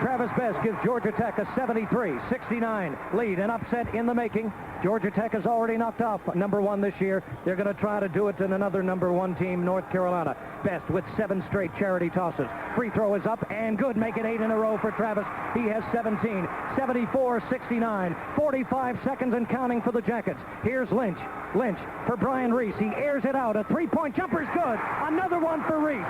Travis Best gives Georgia Tech a 73-69 lead, an upset in the making. Georgia Tech has already knocked off number one this year. They're going to try to do it in another number one team, North Carolina. Best with 7 straight charity tosses. Free throw is up and good. Make it 8 in a row for Travis. He has 17. 74-69. 45 seconds and counting for the Jackets. Here's Lynch. Lynch for Brian Reese. He airs it out. A three-point jumper's good. Another one for Reese.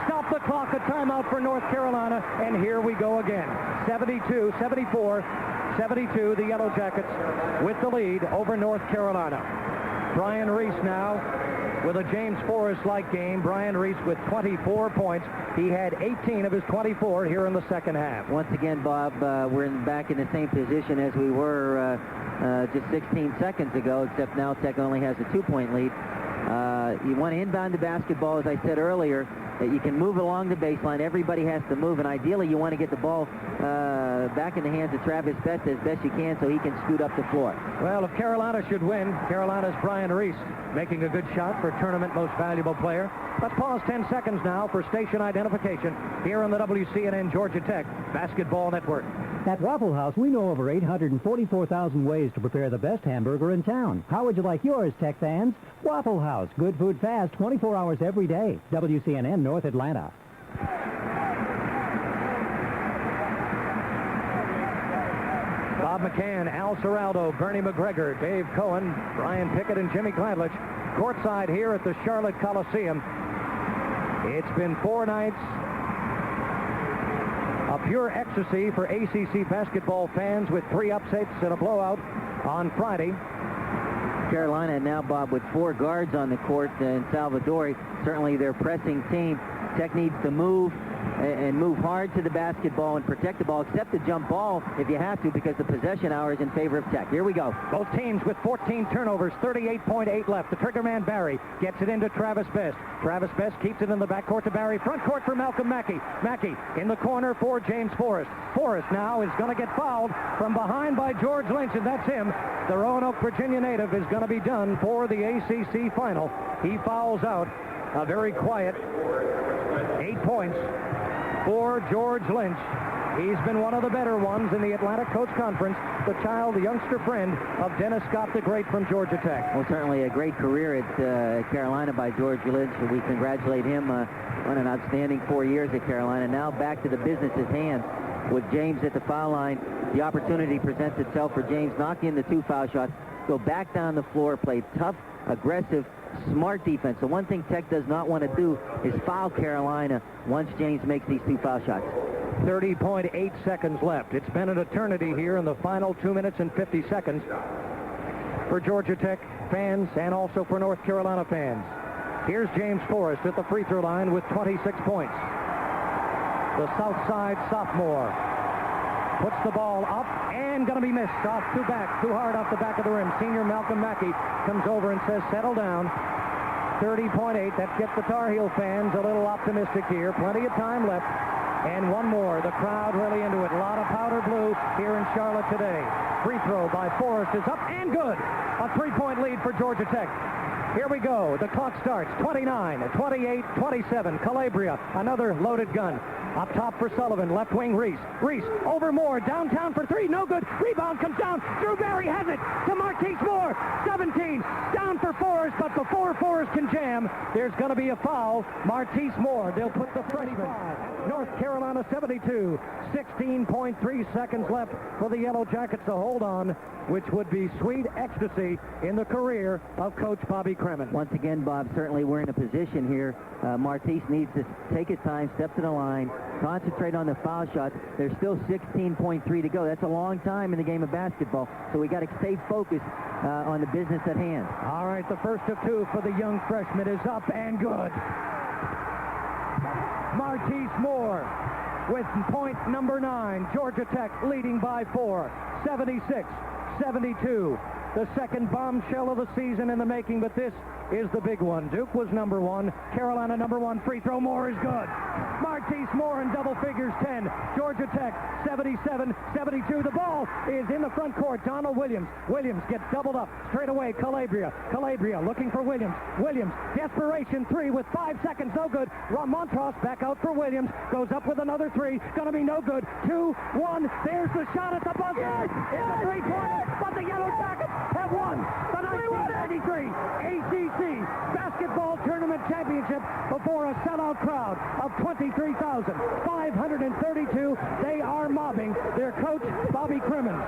Stop the clock. A timeout for North Carolina. And here we go again. 72-74-72. The Yellow Jackets with the lead over North Carolina. Brian Reese now with a James Forrest-like game. Brian Reese with 24 points. He had 18 of his 24 here in the second half.
Once again, Bob, we're back in the same position as we were just 16 seconds ago, except now Tech only has a 2-point lead. You want to inbound the basketball, as I said earlier, that you can move along the baseline. Everybody has to move, and ideally you want to get the ball back in the hands of Travis Best as best you can so he can scoot up the floor.
Well, if Carolina should win, Carolina's Brian Reese making a good shot for tournament most valuable player. Let's pause 10 seconds now for station identification here on the WCNN Georgia Tech Basketball Network.
At Waffle House, we know over 844,000 ways to prepare the best hamburger in town. How would you like yours, Tech fans? Waffle House. Good food fast, 24 hours every day. WCNN North Atlanta.
Bob McCann, Al Seraldo, Bernie McGregor, Dave Cohen, Brian Pickett, and Jimmy Gladlich courtside here at the Charlotte Coliseum. It's been 4 nights of pure ecstasy for ACC basketball fans with 3 upsets and a blowout on Friday.
Carolina now, Bob, with 4 guards on the court in Salvadori. Certainly their pressing team. Tech needs to move and move hard to the basketball and protect the ball, except the jump ball if you have to, because the possession hour is in favor of Tech. Here we go.
Both teams with 14 turnovers, 38.8 left. The trigger man, Barry, gets it into Travis Best. Travis Best keeps it in the backcourt to Barry. Front court for Malcolm Mackey. Mackey in the corner for James Forrest. Forrest now is going to get fouled from behind by George Lynch, and that's him. The Roanoke, Virginia native is going to be done for the ACC final. He fouls out a very quiet 8 points for George Lynch. He's been one of the better ones in the Atlantic Coach Conference, the youngster friend of Dennis Scott the Great from Georgia Tech.
Well, certainly a great career at Carolina by George Lynch. We congratulate him on an outstanding 4 years at Carolina. Now back to the business at hand with James at the foul line. The opportunity presents itself for James, knock in the 2 foul shots, go back down the floor, play tough, aggressive, smart defense. The one thing Tech does not want to do is foul Carolina once James makes these 2 foul shots.
30.8 seconds left. It's been an eternity here in the final 2 minutes and 50 seconds for Georgia Tech fans and also for North Carolina fans. Here's James Forrest at the free throw line with 26 points. The Southside sophomore puts the ball up and going to be missed off too hard off the back of the rim. Senior Malcolm Mackey comes over and says, settle down. 30.8. That gets the Tar Heel fans a little optimistic here. Plenty of time left. And one more. The crowd really into it. A lot of powder blue here in Charlotte today. Free throw by Forrest is up and good. A 3-point lead for Georgia Tech. Here we go. The clock starts. 29, 28, 27. Calabria, another loaded gun. Up top for Sullivan. Left wing, Reese. Reese over Moore. Downtown for 3. No good. Rebound comes down. Drew Barry has it to Marquise Moore. 17. Down for Forrest, but before Forrest can jam, there's going to be a foul. Marquise Moore. They'll put the freshman. North Carolina 72. 16.3 seconds left for the Yellow Jackets to hold on, which would be sweet ecstasy in the career of Coach Bobby Kremen.
Once again, Bob, certainly we're in a position here. Marquise needs to take his time, step to the line, concentrate on the foul shots. There's still 16.3 to go. That's a long time in the game of basketball, so we got to stay focused on the business at hand.
All right, the first of 2 for the young freshman is up and good. Marquise Moore with point number 9. Georgia Tech leading by 4. 76-72. The second bombshell of the season in the making, but this is the big one. Duke was number 1. Carolina number 1. Free throw. Moore is good. Marquise Moore in double figures. 10. Georgia Tech 77-72. The ball is in the front court. Donald Williams. Williams gets doubled up. Straight away. Calabria. Calabria looking for Williams. Williams. Desperation 3 with 5 seconds. No good. Montross back out for Williams. Goes up with another 3. Gonna be no good. 2-1. There's the shot at the buzzer. It's a 3-pointer, but the Yellow Jackets have won the 1993 ACC Basketball Tournament Championship before a sellout crowd of 23,532. They are mobbing their coach, Bobby Kremen.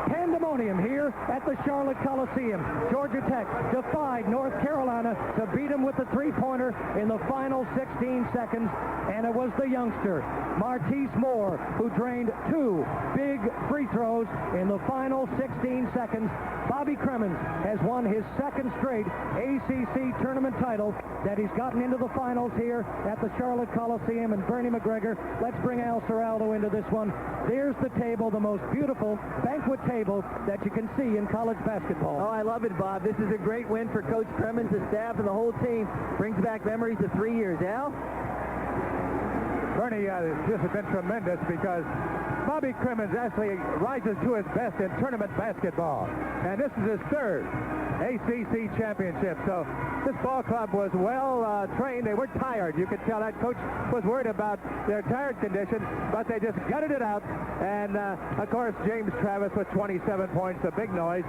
Pandemonium here at the Charlotte Coliseum. Georgia Tech defied North Carolina to beat them with the 3-pointer in the final 16 seconds, and it was the youngster, Marquise Moore, who drained 2 big free throws in the final 16 seconds. Bobby Kremen has won his 2nd straight ACC tournament title that he's gotten into the finals here at the Charlotte Coliseum. And Bernie McGregor, let's bring Al Seraldo into this one. There's the table, the most beautiful banquet table that you can see in college basketball.
Oh, I love it, Bob. This is a great win for Coach Kremen, the staff, and the whole team. Brings back memories of 3 years. Al?
Bernie, this has been tremendous because Bobby Kremen actually rises to his best in tournament basketball. And this is his 3rd ACC championship. So this ball club was well trained. They were tired. You could tell that coach was worried about their tired condition, but they just gutted it out. And, of course, James Travis with 27 points, a big noise.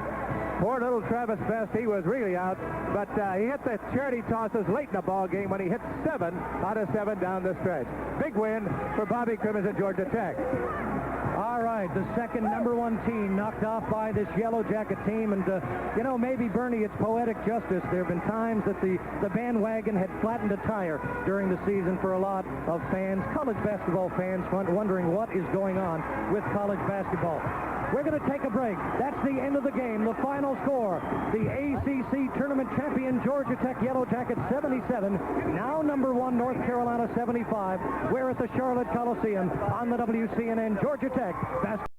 Poor little Travis Best, he was really out, but he hit the charity tosses late in the ball game when he hit 7 out of 7 down the stretch. Big win for Bobby Kremen at Georgia Tech.
All right, the second number 1 team knocked off by this Yellow Jacket team. And, you know, maybe, Bernie, it's poetic justice. There have been times that the bandwagon had flattened a tire during the season for a lot of fans, college basketball fans, wondering what is going on with college basketball. We're going to take a break. That's the end of the game. The final score, the ACC tournament champion Georgia Tech Yellow Jackets 77, now number 1 North Carolina 75. We're at the Charlotte Coliseum on the WCNN Georgia Tech basketball.